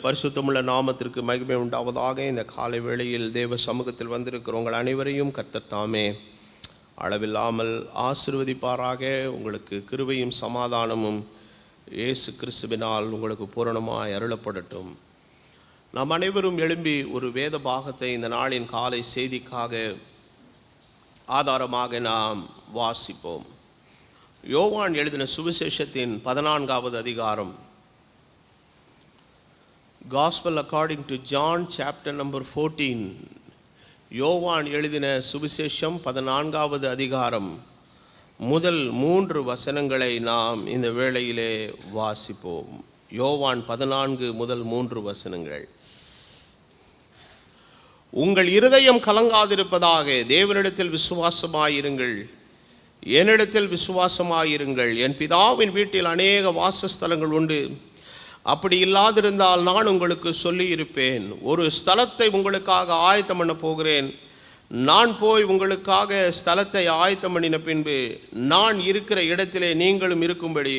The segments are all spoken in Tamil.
பரிசுத்தமுள்ள நாமத்திற்கு மகிமை உண்டாவதாக. இந்த காலை வேளையில் தேவ சமூகத்தில் வந்திருக்கிற உங்கள் அனைவரையும் கர்த்தர் தாமே அளவில்லாமல் ஆசீர்வதிப்பாராக. உங்களுக்கு கிருபையும் சமாதானமும் இயேசு கிறிஸ்துவினால் உங்களுக்கு பூரணமாய் அருளப்படட்டும். நாம் அனைவரும் எழும்பி ஒரு வேத பாகத்தை இந்த நாளின் காலை செய்திக்காக ஆதாரமாக நாம் வாசிப்போம். யோவான் எழுதின சுவிசேஷத்தின் 14வது அதிகாரம், Gospel according to John chapter number 14. யோவான் எழுதின சுவிசேஷம் 14வது அதிகாரம் முதல் 3 வசனங்களை நாம் இந்த வேளையிலே வாசிப்போம். யோவான் 14 முதல் 3 வசனங்கள். உங்கள் இருதயம் கலங்காதிருப்பதாக, தேவனிடத்தில் விசுவாசமாயிருங்கள், என்னிடத்தில் விசுவாசமாயிருங்கள். என் பிதாவின் வீட்டில் அநேக வாசஸ்தலங்கள் உண்டு. அப்படி இல்லாதிருந்தால் நான் உங்களுக்கு சொல்லியிருப்பேன். ஒரு ஸ்தலத்தை உங்களுக்காக ஆயத்தம் பண்ண போகிறேன். நான் போய் உங்களுக்காக ஸ்தலத்தை ஆயத்தம் பண்ணின பின்பு நான் இருக்கிற இடத்திலே நீங்களும் இருக்கும்படி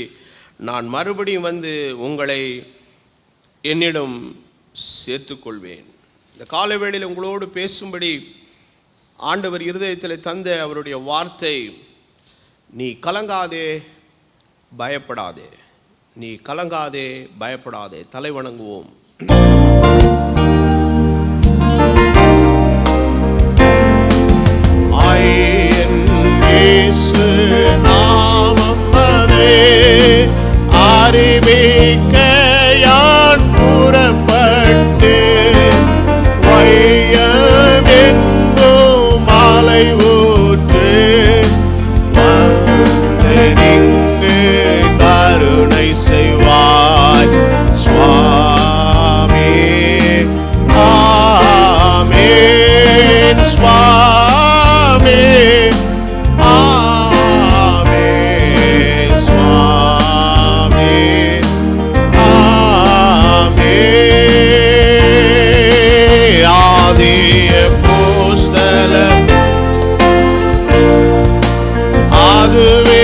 நான் மறுபடியும் வந்து உங்களை என்னிடம் சேர்த்துக்கொள்வேன். இந்த காலை வேளையில் உங்களோடு பேசும்படி ஆண்டவர் இருதயத்தில் தந்த அவருடைய வார்த்தை, நீ கலங்காதே, பயப்படாதே. நீ கலங்காதே, பயப்படாதே. தலை வணங்குவோம். அறிவிக்க யான் புறப்பட்டு வையமெங்கோ மாலை ஊற்று கருணை செய்வாய் சுவாமி. ஆமென் சுவாமி, ஆமென் சுவாமி, ஆமென். ஆதிய புஸ்தலம் அதுவே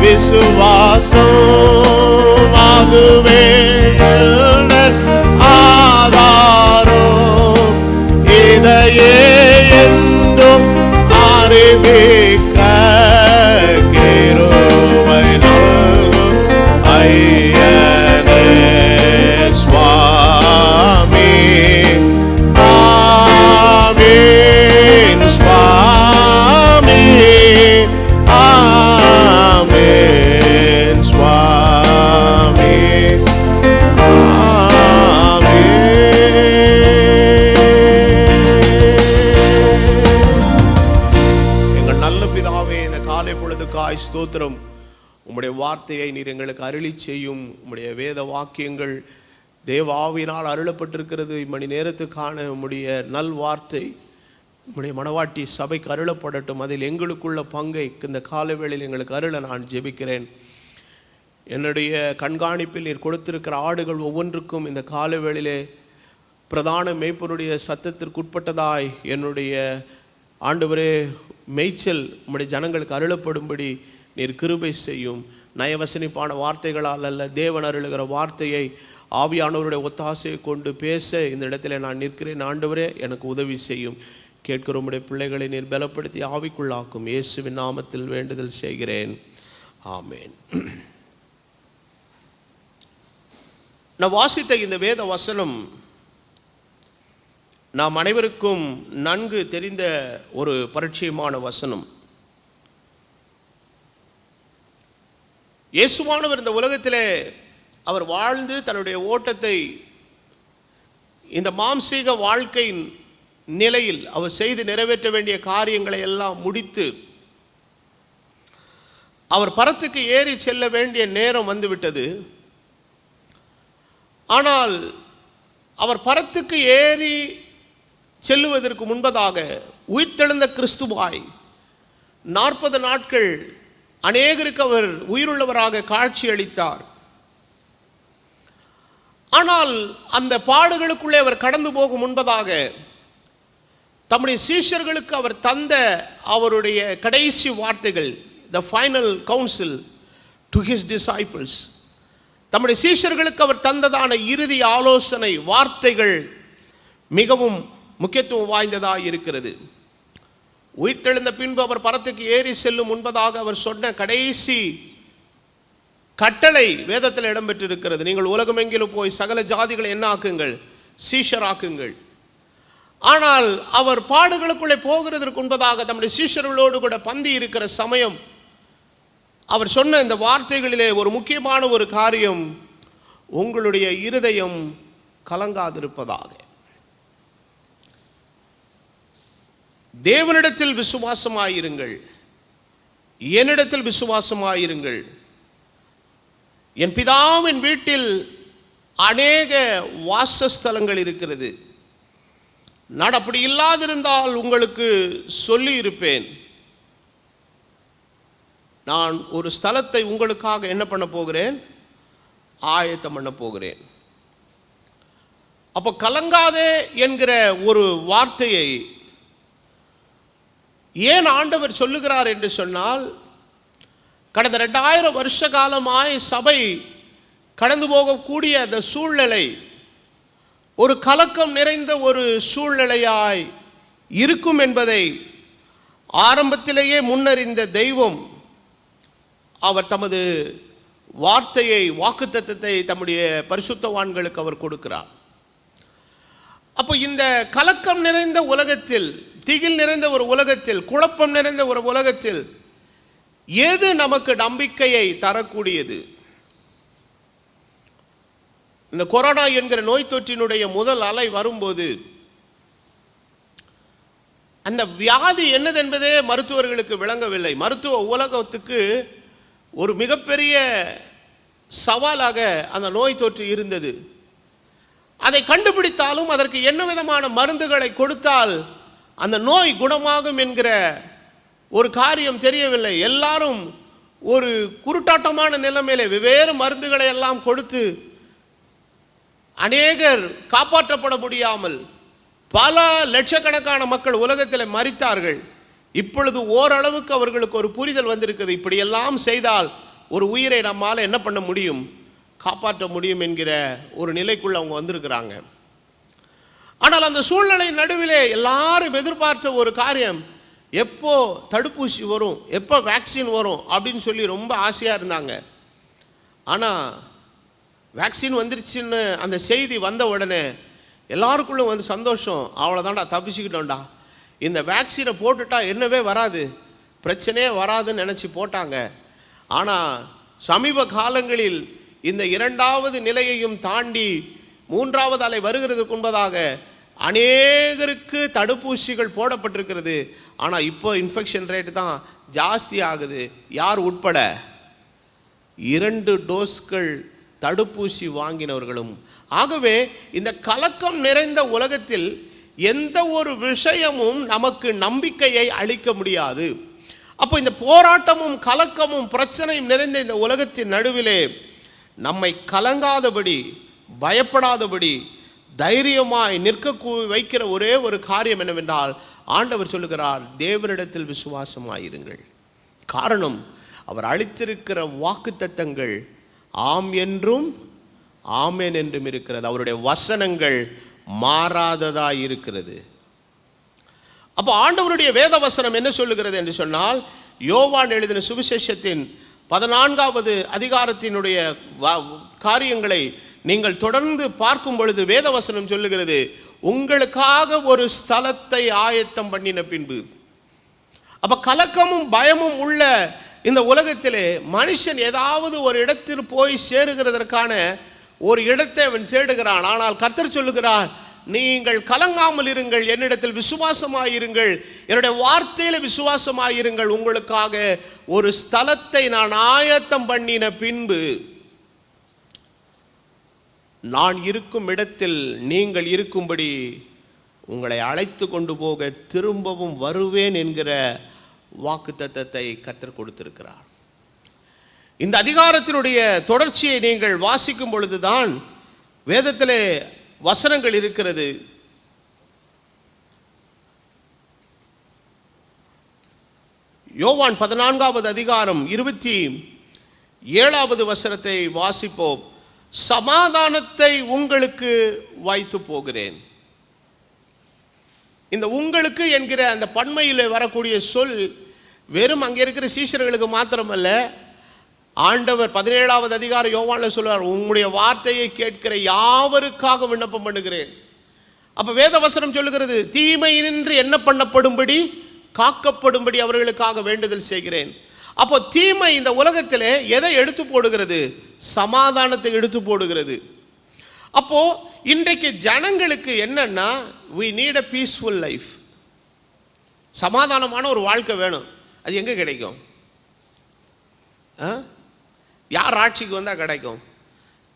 விசுவாசம் அதுவே ஆதாரம். இதையே என்றும் அறிவிக்க கிருபை நல்கும் ஐயனே சுவாமி. ஆமென் சுவாமி, ஆமென் சுவாமி, ஆமென். எங்கள் நல்ல பிதாவே, இந்த காலை பொழுதுக்காய் ஸ்தோத்திரம். உம்முடைய வார்த்தையை நீர் எங்களுக்கு அருளி செய்யும். உம்முடைய வேத வாக்கியங்கள் தேவ ஆவியினால் அருளப்பட்டிருக்கிறது. இம்மணி நேரத்துக்கான உம்முடைய நல் வார்த்தை உம்முடைய மனவாட்டி சபைக்கு அருளப்படட்டும். அதில் எங்களுக்குள்ள பங்கை இந்த காலவேளையில் எங்களுக்கு அருள நான் ஜெபிக்கிறேன். என்னுடைய கண்காணிப்பில் நீர் கொடுத்திருக்கிற ஆடுகள் ஒவ்வொன்றுக்கும் இந்த காலவேளையிலே பிரதான மேய்ப்பனுடைய சத்தத்திற்குட்பட்டதாய் என்னுடைய ஆண்டவரே மேய்ச்சல் உம்முடைய ஜனங்களுக்கு அருளப்படும்படி நீர் கிருபை செய்யும். நயவசனிப்பான வார்த்தைகளால் அல்ல, தேவன் அருளுகிற வார்த்தையை ஆவியானவருடைய ஒத்தாசையை கொண்டு பேச இந்த இடத்துல நான் நிற்கிறேன். ஆண்டவரே, எனக்கு உதவி செய்யும். கேட்கிற உம்முடைய பிள்ளைகளை நீர் பலப்படுத்தி ஆவிக்குள்ளாக்கும். இயேசுவின் நாமத்தில் வேண்டுதல் செய்கிறேன். ஆமென். நான் வாசித்த இந்த வேத வசனம் நாம் அனைவருக்கும் நன்கு தெரிந்த ஒரு பரிச்சயமான வசனம். இயேசுவானவர் இந்த உலகத்திலே அவர் வாழ்ந்து தன்னுடைய ஓட்டத்தை இந்த மாம்சீக வாழ்க்கையின் நிலையில் அவர் செய்து நிறைவேற்ற வேண்டிய காரியங்களை எல்லாம் முடித்து அவர் பரத்துக்கு ஏறி செல்ல வேண்டிய நேரம் வந்துவிட்டது. ஆனால் அவர் பரத்துக்கு ஏறி செல்லுவதற்கு முன்பதாக உயிர்த்தெழுந்த கிறிஸ்துவாய் 40 நாட்கள் அநேகருக்கு அவர் உயிருள்ளவராக காட்சி அளித்தார். ஆனால் அந்த பாடுகளுக்குள்ளே அவர் கடந்து போகும் முன்பதாக தம்முடைய சீஷர்களுக்கு அவர் தந்த அவருடைய கடைசி வார்த்தைகள், the final counsel to his disciples, தம்முடைய சீஷர்களுக்கு அவர் தந்ததான இறுதி ஆலோசனை வார்த்தைகள் மிகவும் முக்கியத்துவம் வாய்ந்ததாக இருக்கிறது. உயிர்த்தெழுந்த பின்பு அவர் பரத்துக்கு ஏறி செல்லும் முன்பதாக அவர் சொன்ன கடைசி கட்டளை வேதத்தில் இடம்பெற்றிருக்கிறது. நீங்கள் உலகமெங்கிலும் போய் சகல ஜாதிகளை என்ன ஆக்குங்கள்? சீஷராக்குங்கள். ஆனால் அவர் பாடுகளுக்குள்ளே போகிறதற்கு முன்பதாக தம்முடைய சீஷர்களோடு கூட பந்தி இருக்கிற சமயம் அவர் சொன்ன இந்த வார்த்தைகளிலே ஒரு முக்கியமான ஒரு காரியம், உங்களுடைய இருதயம் கலங்காதிருப்பதாக. தேவனிடத்தில் விசுவாசமாயிருங்கள், என்னிடத்தில் விசுவாசமாயிருங்கள். என் பிதாவின் வீட்டில் அநேக வாசஸ்தலங்கள் இருக்கிறது. நான் அப்படி இல்லாதிருந்தால் உங்களுக்கு சொல்லி இருப்பேன். நான் ஒரு ஸ்தலத்தை உங்களுக்காக என்ன பண்ண போகிறேன்? ஆயத்தம் பண்ண போகிறேன். அப்போ கலங்காதே என்கிற ஒரு வார்த்தையை ஏன் ஆண்டவர் சொல்லுகிறார் என்று சொன்னால், கடந்த 2000 வருஷ காலமாய் சபை கடந்து போகக்கூடிய அந்த சூழ்நிலை ஒரு கலக்கம் நிறைந்த ஒரு சூழ்நிலையாய் இருக்கும் என்பதை ஆரம்பத்திலேயே முன்னறிந்த தெய்வம் அவர் தமது வார்த்தையை, வாக்குத்தத்தத்தை தம்முடைய பரிசுத்தவான்களுக்கு அவர் கொடுக்கிறார். அப்போ இந்த கலக்கம் நிறைந்த உலகத்தில், திகில் நிறைந்த ஒரு உலகத்தில், குழப்பம் நிறைந்த ஒரு உலகத்தில் எது நமக்கு நம்பிக்கையை தரக்கூடியது? இந்த கொரோனா என்கிற நோய் தொற்றினுடைய முதல் அலை வரும்போது அந்த வியாதி என்னதென்பதே மருத்துவர்களுக்கு விளங்கவில்லை. மருத்துவ உலகத்துக்கு ஒரு மிகப்பெரிய சவாலாக அந்த நோய் தொற்று இருந்தது. அதை கண்டுபிடித்தாலும் அதற்கு என்ன விதமான மருந்துகளை கொடுத்தால் அந்த நோய் குணமாகும் என்கிற ஒரு காரியம் தெரியவில்லை. எல்லாரும் ஒரு குருட்டாட்டமான நிலைமையிலே வெவ்வேறு மருந்துகளை எல்லாம் கொடுத்து அநேகர் காப்பாற்றப்பட முடியாமல் பல லட்சக்கணக்கான மக்கள் உலகத்தில் மரித்தார்கள். இப்பொழுது ஓரளவுக்கு அவர்களுக்கு ஒரு புரிதல் வந்திருக்குது. இப்படியெல்லாம் செய்தால் ஒரு உயிரை நம்மால் என்ன பண்ண முடியும்? காப்பாற்ற முடியும் என்கிற ஒரு நிலைக்குள்ள அவங்க வந்திருக்கிறாங்க. ஆனால் அந்த சூழ்நிலை நடுவிலே எல்லாரும் எதிர்பார்த்த ஒரு காரியம், எப்போ தடுப்பூசி வரும், எப்போ வேக்சின் வரும் அப்படின்னு சொல்லி ரொம்ப ஆசையாக இருந்தாங்க. ஆனால் வேக்சின் வந்துருச்சுன்னு அந்த செய்தி வந்த உடனே எல்லாருக்குள்ளும் வந்து சந்தோஷம், அவ்வளோதான்டா தப்பிச்சுக்கிட்டோம்டா, இந்த வேக்சினை போட்டுட்டா என்னவே வராது, பிரச்சனையே வராதுன்னு நினச்சி போட்டாங்க. ஆனால் சமீப காலங்களில் இந்த 2வது நிலையையும் தாண்டி 3வது அலை வருகிறதுக்கு முன்பதாக அநேகருக்கு தடுப்பூசிகள் போடப்பட்டிருக்கிறது. ஆனால் இப்போ இன்ஃபெக்ஷன் ரேட்டு தான் ஜாஸ்தி ஆகுது. யார் உட்பட? 2 டோஸ்கள் தடுப்பூசி வாங்கினவர்களும். ஆகவே இந்த கலக்கம் நிறைந்த உலகத்தில் எந்த ஒரு விஷயமும் நமக்கு நம்பிக்கையை அளிக்க முடியாது. அப்போ இந்த போராட்டமும் கலக்கமும் பிரச்சனையும் நிறைந்த இந்த உலகத்தின் நடுவிலே நம்மை கலங்காதபடி, பயப்படாதபடி, தைரியமாய் நிற்க வைக்கிற ஒரே ஒரு காரியம் என்னவென்றால், ஆண்டவர் சொல்லுகிறார், தேவனிடத்தில் விசுவாசமாயிருங்கள். காரணம், அவர் அளித்திருக்கிற வாக்குத்தத்தங்கள் ஆம் என்றும் ஆமேன் என்றும் இருக்கிறது. அவருடைய வசனங்கள் மாறாததாய் இருக்கிறது. அப்போ ஆண்டவருடைய வேத வசனம் என்ன சொல்லுகிறது என்று சொன்னால், யோவான் எழுதின சுவிசேஷத்தின் 14வது அதிகாரத்தினுடைய காரியங்களை நீங்கள் தொடர்ந்து பார்க்கும் பொழுது வேத வசனம் சொல்லுகிறது, உங்களுக்காக ஒரு ஸ்தலத்தை ஆயத்தம் பண்ணின பின்பு. அப்ப கலக்கமும் பயமும் உள்ள இந்த உலகத்திலே மனுஷன் ஏதாவது ஒரு இடத்தில் போய் சேருகிறதற்கான ஒரு இடத்தை அவன் தேடுகிறான். ஆனால் கர்த்தர் சொல்லுகிறார், நீங்கள் கலங்காமல் இருங்கள், என்னிடத்தில் விசுவாசமாயிருங்கள், என்னுடைய வார்த்தையில விசுவாசமாயிருங்கள், உங்களுக்காக ஒரு ஸ்தலத்தை நான் ஆயத்தம் பண்ணின பின்பு நான் இருக்கும் இடத்தில் நீங்கள் இருக்கும்படி உங்களை அழைத்து கொண்டு போக திரும்பவும் வருவேன் என்கிற வாக்குத்தத்தத்தை கர்த்தர் கொடுத்திருக்கிறார். இந்த அதிகாரத்தினுடைய தொடர்ச்சியை நீங்கள் வாசிக்கும் பொழுதுதான் வேதத்திலே வசனங்கள் இருக்கிறது. யோவான் 14வது அதிகாரம் 27வது வசனத்தை வாசிப்போம். சமாதானத்தை உங்களுக்கு வைத்து போகிறேன். இந்த உங்களுக்கு என்கிற அந்த பன்மையில் வரக்கூடிய சொல் வெறும் அங்கே இருக்கிற சீஷர்களுக்கு மாத்திரமல்ல, ஆண்டவர் 17வது அதிகாரம் யோவானில் சொல்வார், உங்களுடைய வார்த்தையை கேட்கிற யாவருக்காக விண்ணப்பம் பண்ணுகிறேன். அப்ப வேத வசனம் சொல்லுகிறது, தீமையினின்று என்ன பண்ணப்படும்படி காக்கப்படும்படி அவர்களுக்காக வேண்டுதல் செய்கிறேன். அப்போ தீமை இந்த உலகத்திலே எதை எடுத்து போடுகிறது? சமாதானத்தை எடுத்து போடுகிறது. அப்போ இன்றைக்கு ஜனங்களுக்கு என்னன்னா, we need a peaceful life. சமாதானமான ஒரு வாழ்க்கை வேணும். அது எங்க கிடைக்கும்? யார் ஆட்சிக்கு வந்தால் கிடைக்கும்?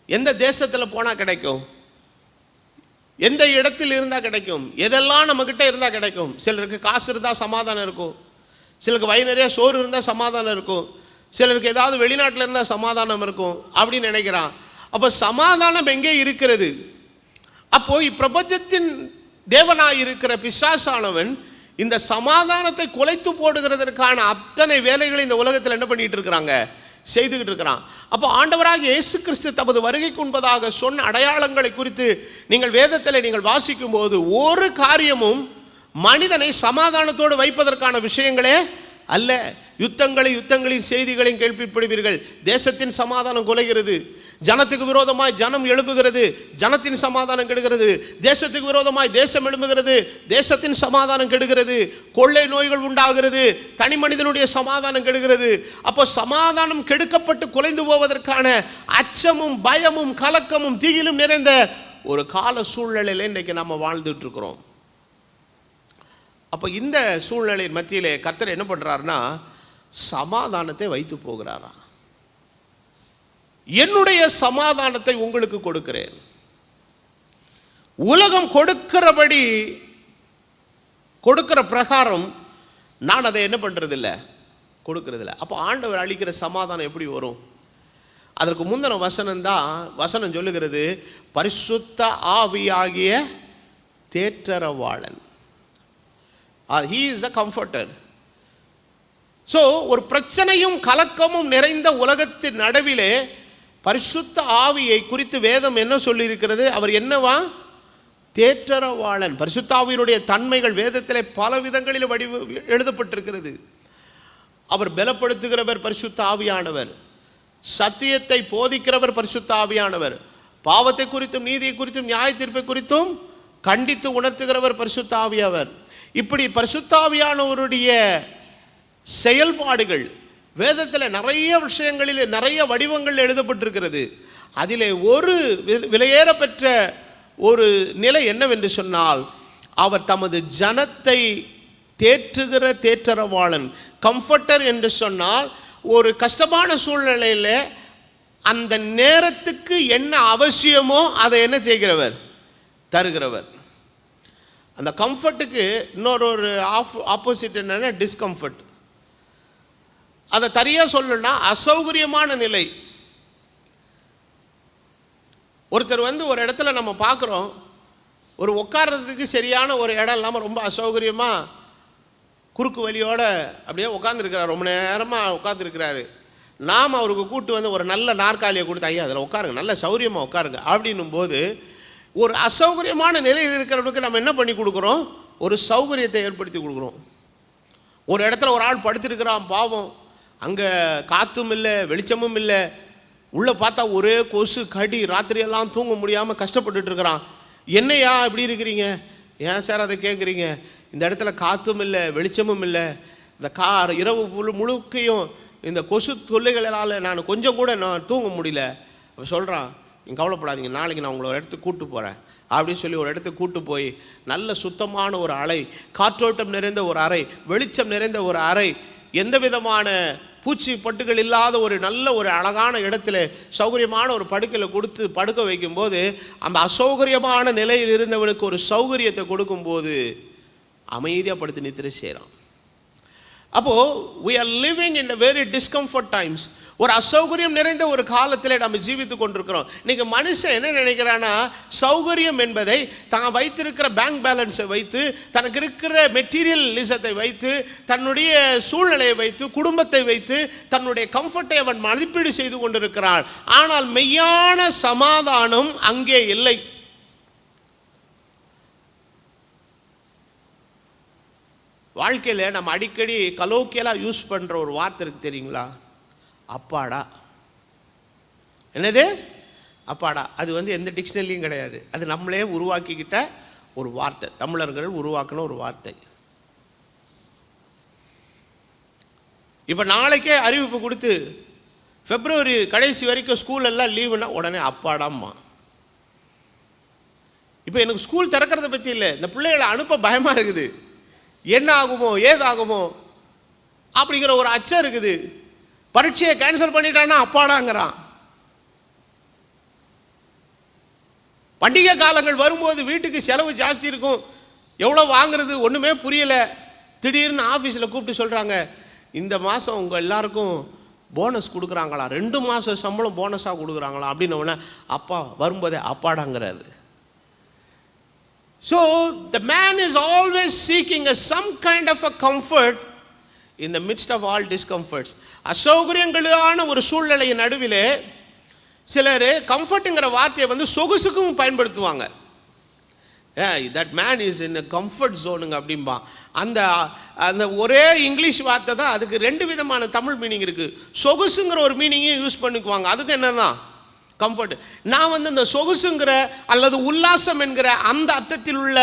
எந்த தேசத்தில் போனால் கிடைக்கும்? எந்த இடத்தில் இருந்தால் கிடைக்கும்? எதெல்லாம் நம்மக்கிட்ட இருந்தால் கிடைக்கும்? சிலருக்கு காசு இருந்தால் சமாதானம் இருக்கும், சிலருக்கு வயிறு நிறைய சோறு இருந்தால் சமாதானம் இருக்கும், சிலருக்கு ஏதாவது வெளிநாட்டில் இருந்தால் சமாதானம் இருக்கும் அப்படின்னு நினைக்கிறான். அப்போ சமாதானம் எங்கே இருக்கிறது? அப்போ இப்பிரபஞ்சத்தின் தேவனாய் இருக்கிற பிசாசானவன் இந்த சமாதானத்தை குலைத்து போடுகிறதற்கான அத்தனை வேலைகளை இந்த உலகத்தில் என்ன பண்ணிட்டு இருக்கிறாங்க? செய்துகிட்டு இருக்கிறான். அப்போ ஆண்டவராக இயேசு கிறிஸ்து தமது வருகைக்கு முன்பதாக சொன்ன அடையாளங்களை குறித்து நீங்கள் வேதத்தில் நீங்கள் வாசிக்கும் போது ஒரு காரியமும் மனிதனை சமாதானத்தோடு வைப்பதற்கான விஷயங்களே அல்ல. யுத்தங்களின் செய்திகளையும் கேள்விப்படுவீர்கள். தேசத்தின் சமாதானம் குலைகிறது, ஜனத்துக்கு விரோதமாய் ஜனம் எழுப்புகிறது, ஜனத்தின் சமாதானம் கெடுகிறது, தேசத்துக்கு விரோதமாய் தேசம் எழுப்புகிறது, தேசத்தின் சமாதானம் கெடுகிறது, கொள்ளை நோய்கள் உண்டாகிறது, தனி மனிதனுடைய சமாதானம் கெடுகிறது. அப்போ சமாதானம் கெடுக்கப்பட்டு குலைந்து போவதற்கான அச்சமும் பயமும் கலக்கமும் தீயிலும் நிறைந்த ஒரு கால சூழ்நிலையில் இன்றைக்கு நம்ம வாழ்ந்துட்டு இருக்கிறோம். அப்போ இந்த சூழ்நிலையின் மத்தியிலே கர்த்தர் என்ன பண்றாருன்னா, சமாதானத்தை வைத்து போகிறாரா. என்னுடைய சமாதானத்தை உங்களுக்கு கொடுக்கிறேன். உலகம் கொடுக்கிறபடி கொடுக்கிற பிரகாரம் நான் அதை என்ன பண்றதில்லை, கொடுக்கறதில்லை. அப்போ ஆண்டவர் அளிக்கிற சமாதானம் எப்படி வரும்? அதற்கு முந்தின வசனம் சொல்லுகிறது, பரிசுத்த ஆவியாகிய தேற்றரவாளன். He is a comforter. So ஒரு பிரச்சனையும் கலக்கமும் நிறைந்த உலகத்தின் நடுவிலே பரிசுத்த ஆவியை குறித்து வேதம் என்ன சொல்லியிருக்கிறது? அவர் என்னவா? தேற்றரவாளன். பரிசுத்த ஆவியினுடைய தன்மைகள் வேதத்திலே பல விதங்களில் எழுதப்பட்டிருக்கிறது. அவர் பலப்படுத்துகிறவர் பரிசுத்த ஆவியானவர், சத்தியத்தை போதிக்கிறவர் பரிசுத்த ஆவியானவர், பாவத்தை குறித்தும் நீதியை குறித்தும் நியாய தீர்ப்பை குறித்தும் கண்டித்து உணர்த்துகிறவர் பரிசுத்த ஆவியானவர். இப்படி பரிசுத்த ஆவியானவருடைய செயல்பாடுகள் வேதத்தில் நிறைய விஷயங்களில் நிறைய வடிவங்கள் எழுதப்பட்டிருக்கிறது. அதிலே ஒரு விலையேற பெற்ற ஒரு நிலை என்னவென்று சொன்னால், அவர் தமது ஜனத்தை தேற்றுகிற தேற்றரவாளன். கம்ஃபர்டர் என்று சொன்னால் ஒரு கஷ்டமான சூழ்நிலையில் அந்த நேரத்துக்கு என்ன அவசியமோ அதை என்ன செய்கிறவர்? தருகிறவர். அந்த கம்ஃபர்ட்டுக்கு இன்னொரு ஆப்போசிட் என்னன்னா டிஸ்கம்ஃபர்ட். அதை தனியாக சொல்லணும்னா அசௌகரியமான நிலை. ஒருத்தர் ஒரு இடத்துல நம்ம பார்க்குறோம், ஒரு உட்கார்றதுக்கு சரியான ஒரு இடம் இல்லாமல் ரொம்ப அசௌகரியமாக குறுக்கு வழியோடு அப்படியே உட்காந்துருக்கிறார், ரொம்ப நேரமாக உட்காந்துருக்கிறாரு. நாம் அவருக்கு கூட்டு ஒரு நல்ல நாற்காலியை கொடுத்து, ஐயா அதில் உட்காருங்க, நல்ல சௌரியமாக உட்காருங்க அப்படின்னும் போது, ஒரு அசௌகரியமான நிலையில் இருக்கிறவனுக்கு நம்ம என்ன பண்ணி கொடுக்குறோம்? ஒரு சௌகரியத்தை ஏற்படுத்தி கொடுக்குறோம். ஒரு இடத்துல ஒரு ஆள் படுத்திருக்கிறான், பாவம், அங்கே காற்றும் இல்லை வெளிச்சமும் இல்லை, உள்ளே பார்த்தா ஒரே கொசு கடி, ராத்திரியெல்லாம் தூங்க முடியாமல் கஷ்டப்பட்டுட்டு இருக்கிறான். என்னையா இப்படி இருக்கிறீங்க? ஏன் சார் அதை கேட்குறீங்க? இந்த இடத்துல காற்றும் இல்லை வெளிச்சமும் இல்லை, இந்த இரவு முழுக்கையும் இந்த கொசு தொல்லைகளால் நான் கொஞ்சம் கூட நான் தூங்க முடியல. அப்போ சொல்கிறான், நீங்கள் கவலைப்படாதீங்க, நாளைக்கு நான் உங்களை ஒரு இடத்துக்கு கூப்பிட்டு போகிறேன் அப்படின்னு சொல்லி ஒரு இடத்துக்கு கூப்பிட்டு போய் நல்ல சுத்தமான ஒரு அறை, காற்றோட்டம் நிறைந்த ஒரு அறை, வெளிச்சம் நிறைந்த ஒரு அறை, எந்த விதமான பூச்சி பட்டுகள் இல்லாத ஒரு நல்ல ஒரு அழகான இடத்துல சௌகரியமான ஒரு படுக்கையில் கொடுத்து படுக்க வைக்கும்போது, அந்த அசௌகரியமான நிலையில் இருந்தவனுக்கு ஒரு சௌகரியத்தை கொடுக்கும்போது அமைதியாக படுத்து நித்திரை செய்கிறான். அப்போது we are living in a very discomfort times. ஒரு அசௌகரியம் நிறைந்த ஒரு காலத்தில் நம்ம ஜீவித்து கொண்டிருக்கிறோம். இன்னைக்கு மனுஷன் என்ன நினைக்கிறான்னா, சௌகரியம் என்பதை தான் வைத்திருக்கிற பேங்க் பேலன்ஸை வைத்து, தனக்கு இருக்கிற மெட்டீரியலிசத்தை வைத்து, தன்னுடைய சூழ்நிலையை வைத்து, குடும்பத்தை வைத்து, தன்னுடைய கம்ஃபர்ட்டை அவன் மதிப்பீடு செய்து கொண்டிருக்கிறான். ஆனால் மெய்யான சமாதானம் அங்கே இல்லை. வாழ்க்கையில் நம்ம அடிக்கடி கலோக்கியலாக யூஸ் பண்ணுற ஒரு வார்த்தை இருக்குது தெரியுங்களா? அப்பாடா. என்னது? அப்பாடா. அது எந்த டிக்ஷனரிலையும் கிடையாது. அது நம்மளே உருவாக்கிக்கிட்ட ஒரு வார்த்தை, தமிழர்கள் உருவாக்கின ஒரு வார்த்தை. இப்போ நாளைக்கே அறிவிப்பு கொடுத்து பிப்ரவரி கடைசி வரைக்கும் ஸ்கூல் எல்லாம் லீவுனா உடனே அப்பாடாம்மா. இப்போ எனக்கு ஸ்கூல் திறக்கிறத பற்றி இல்லை, இந்த பிள்ளைகளை அனுப்ப பயமாக இருக்குது. என்ன ஆகுமோ ஏதாகுமோ அப்படிங்கிற ஒரு அச்சம் இருக்குது. பரீட்சையை கேன்சல் பண்ணிட்டான்னா அப்பாடாங்கிறான். பண்டிகை காலங்கள் வரும்போது வீட்டுக்கு செலவு ஜாஸ்தி இருக்கும், எவ்வளோ வாங்குறது ஒன்றுமே புரியலை. திடீர்னு ஆஃபீஸில் கூப்பிட்டு சொல்கிறாங்க, இந்த மாதம் உங்கள் எல்லாருக்கும் போனஸ் கொடுக்குறாங்களா, 2 மாதம் சம்பளம் போனஸாக கொடுக்குறாங்களா அப்படின்னோடனே அப்பா வரும்போதே அப்பாடாங்கிறாரு. So the man is always seeking some kind of a comfort in the midst of all discomforts. அசௌகரியங்களான ஒரு சூழ்நிலையின் நடுவிலே சிலர் கம்ஃபர்ட்டுங்கிற வார்த்தையை சொகுசுக்கும் பயன்படுத்துவாங்க. That man is in comfort ஜோனுங்க அப்படின்பா. அந்த அந்த ஒரே இங்கிலீஷ் வார்த்தை தான், அதுக்கு 2 விதமான தமிழ் மீனிங் இருக்குது. சொகுசுங்கிற ஒரு மீனிங்கையும் யூஸ் பண்ணிக்குவாங்க. அதுக்கு என்னதான் கம்ஃபர்ட். நான் இந்த சொகுசுங்கிற அல்லது உல்லாசம் என்கிற அந்த அர்த்தத்தில் உள்ள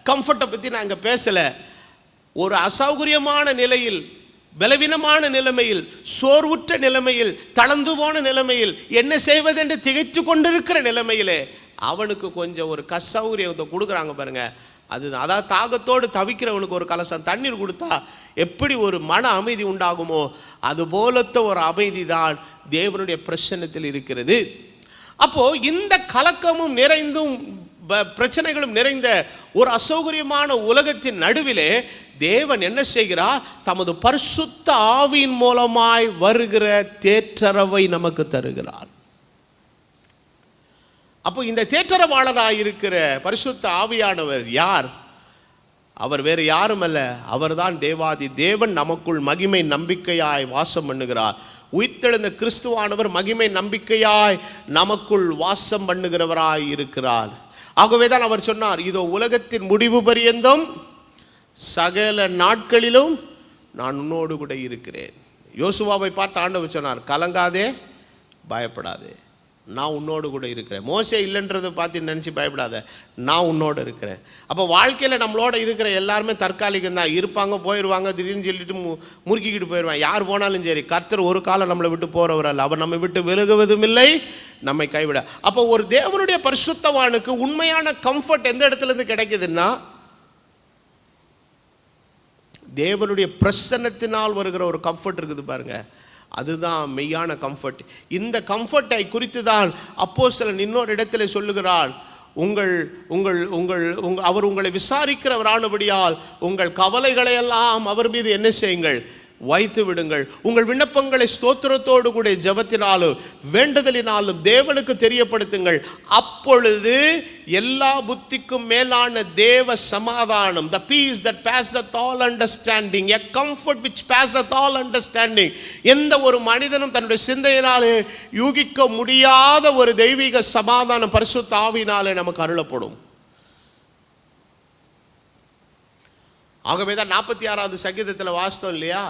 கம்ஃபர்ட்டை பற்றி நான் இங்கே பேசலை. ஒரு அசௌகரியமான நிலையில், பலவீனமான நிலைமையில், சோர்வுற்ற நிலைமையில், தளர்ந்து போன நிலைமையில், என்ன செய்வதென்று திகைத்து கொண்டிருக்கிற நிலைமையிலே அவனுக்கு கொஞ்சம் ஒரு கசௌகரியத்தை கொடுக்குறாங்க பாருங்க. அதுதான், அதாவது தாகத்தோடு தவிக்கிறவனுக்கு ஒரு கலசம் தண்ணீர் கொடுத்தா எப்படி ஒரு மன அமைதி உண்டாகுமோ அது போலத்த ஒரு அமைதி தான் தேவனுடைய பிரசன்னத்தில் இருக்கிறது. அப்போ இந்த கலக்கமும் நிறைந்தும் பிரச்சனைகளும் நிறைந்த ஒரு அசௌகரியமான உலகத்தின் நடுவிலே தேவன் என்ன செய்கிறார்? தமது பரிசுத்த ஆவியின் மூலமாய் வருகிற தேற்றரவை நமக்கு தருகிறார். அப்போ இந்த தேற்றரவாளராய் இருக்கிற பரிசுத்த ஆவியானவர் யார்? அவர் வேறு யாரும் அல்ல, அவர்தான் தேவாதி தேவன் நமக்குள் மகிமை நம்பிக்கையாய் வாசம் பண்ணுகிறார். உயிர்த்தெழுந்த கிறிஸ்துவானவர் மகிமை நம்பிக்கையாய் நமக்குள் வாசம் பண்ணுகிறவராய் இருக்கிறார். ஆகவேதான் அவர் சொன்னார், இதோ உலகத்தின் முடிவு பரியந்தம் சகல நாட்களிலும் நான் உன்னோடு கூட இருக்கிறேன். யோசுவாவை பார்த்து ஆண்டவர் சொன்னார், கலங்காதே, பயப்படாதே, நான் உன்னோடு கூட இருக்கிறேன். மோசே இல்லைன்றதை பார்த்து நினச்சி பயப்படாத, நான் உன்னோடு இருக்கிறேன். அப்போ வாழ்க்கையில் நம்மளோட இருக்கிற எல்லாருமே தற்காலிகம் தான். இருப்பாங்க, போயிடுவாங்க, திடீர்னு சொல்லிட்டு முறுக்கிக்கிட்டு போயிடுவாங்க. யார் போனாலும் சரி, கர்த்தர் ஒரு காலம் நம்மளை விட்டு போகிறவர் அல்ல. அவர் நம்மை விட்டு விலகுவதும் இல்லை, நம்மை கைவிட. அப்போ ஒரு தேவனுடைய பரிசுத்தவானுக்கு உண்மையான கம்ஃபர்ட் எந்த இடத்துலேருந்து கிடைக்குதுன்னா, தேவனுடைய பிரசன்னத்தினால் வருகிற ஒரு கம்ஃபர்ட் இருக்குது பாருங்க, அதுதான் மெய்யான கம்ஃபர்ட். இந்த கம்ஃபர்ட்டை குறித்து தான் அப்போஸ்தலன் இன்னொரு இடத்துல சொல்லுகிறார், அவர் உங்களை விசாரிக்கிறவரானபடியால் உங்கள் கவலைகளை எல்லாம் அவர் மீது என்ன செய்யுங்கள்? வைத்து விடுங்கள். உங்கள் விண்ணப்பங்களை ஸ்தோத்திரத்தோடு கூட ஜெபத்தினாலும் வேண்டுதலினாலும் தேவனுக்கு தெரியப்படுத்துங்கள். அப்பொழுது எல்லா புத்திக்கும் மேலான தேவ சமாதானம், the peace that passeth all understanding, a comfort which passeth all understanding, எந்த ஒரு மனிதனும் தன்னுடைய சிந்தையினாலே யூகிக்க முடியாத ஒரு தெய்வீக சமாதானம் பரிசுத்த ஆவியினாலே நமக்கு அருளப்படும். ஆகவேதான் 46வது சங்கீதத்தில் வாசித்தோம் இல்லையா,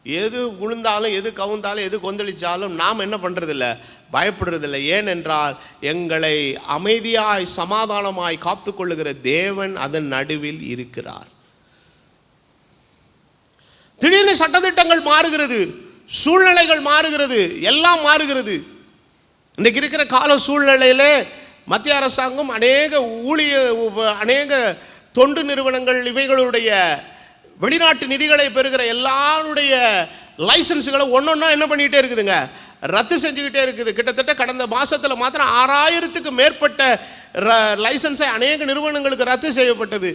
எது விழுந்தாலும், எது கவுந்தாலும், எது கொந்தளிச்சாலும் நாம் என்ன பண்ணுறதில்ல? பயப்படுறதில்லை. ஏனென்றால் எங்களை அமைதியாய் சமாதானமாய் காத்து கொள்ளுகிற தேவன் அதன் நடுவில் இருக்கிறார். திடீர்னு சட்டதிட்டங்கள் மாறுகிறது, சூழ்நிலைகள் மாறுகிறது, எல்லாம் மாறுகிறது. இன்றைக்கு இருக்கிற கால சூழ்நிலையிலே மத்திய அரசாங்கம் அநேக தொண்டு நிறுவனங்கள் இவைகளுடைய வெளிநாட்டு நிதிகளை பெறுகிற எல்லாருடைய லைசன்ஸுகளை ஒன்றொன்னா என்ன பண்ணிக்கிட்டே இருக்குதுங்க? ரத்து செஞ்சுக்கிட்டே இருக்குது. கிட்டத்தட்ட கடந்த மாதத்தில் மாத்திரம் 6000க்கு மேற்பட்ட லைசன்ஸை அநேக நிறுவனங்களுக்கு ரத்து செய்யப்பட்டது.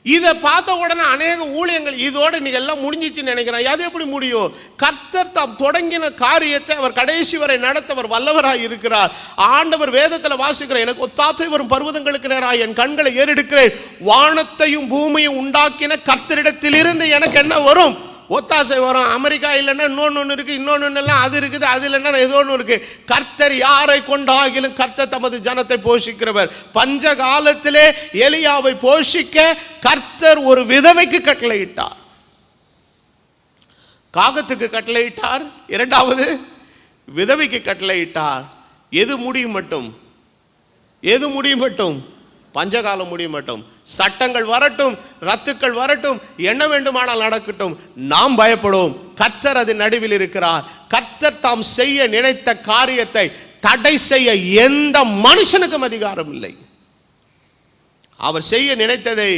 இதை பார்த்த உடனே அநேக ஊழியங்கள் இதோட இன்னைக்கு எல்லாம் முடிஞ்சிச்சுன்னு நினைக்கிறேன். அது எப்படி முடியும்? கர்த்தர் தாம் தொடங்கின காரியத்தை அவர் கடைசி வரை நடத்த அவர் வல்லவராய் இருக்கிறார். ஆண்டவர் வேதத்தில் வாசிக்கிறேன், எனக்கு ஒத்தாசை வரும் பர்வதங்களுக்கு நேராக என் கண்களை ஏறெடுக்கிறேன், வானத்தையும் பூமியும் உண்டாக்கின கர்த்தரிடத்திலிருந்து எனக்கு என்ன வரும்? ஒத்தாசை வரும். அமெரிக்கா இல்லைன்னா இன்னொன்று இருக்குது, இன்னொன்று எல்லாம் அது இருக்குது, அது இல்லைன்னா ஏதோ ஒன்று இருக்குது. கர்த்தர் யாரை கொண்டாகிலும் கர்த்தர் தமது ஜனத்தை போஷிக்கிறவர். பஞ்ச காலத்திலே எலியாவை போஷிக்க கர்த்தர் ஒரு விதவைக்கு கட்டளையிட்டார், காகத்துக்கு கட்டளையிட்டார், இரண்டாவது விதவைக்கு கட்டளையிட்டார். எது முடியும் மட்டும்? எது முடியும் மட்டும்? பஞ்சகாலம் முடியும் மட்டும். சட்டங்கள் வரட்டும், ரத்துக்கள் வரட்டும், என்ன வேண்டுமானால் நடக்கட்டும், நாம் பயப்படுவோம். கர்த்தர் அது நடுவில் இருக்கிறார். கர்த்தர் தாம் செய்ய நினைத்த காரியத்தை தடை செய்ய எந்த மனுஷனுக்கும் அதிகாரம் இல்லை. அவர் செய்ய நினைத்ததை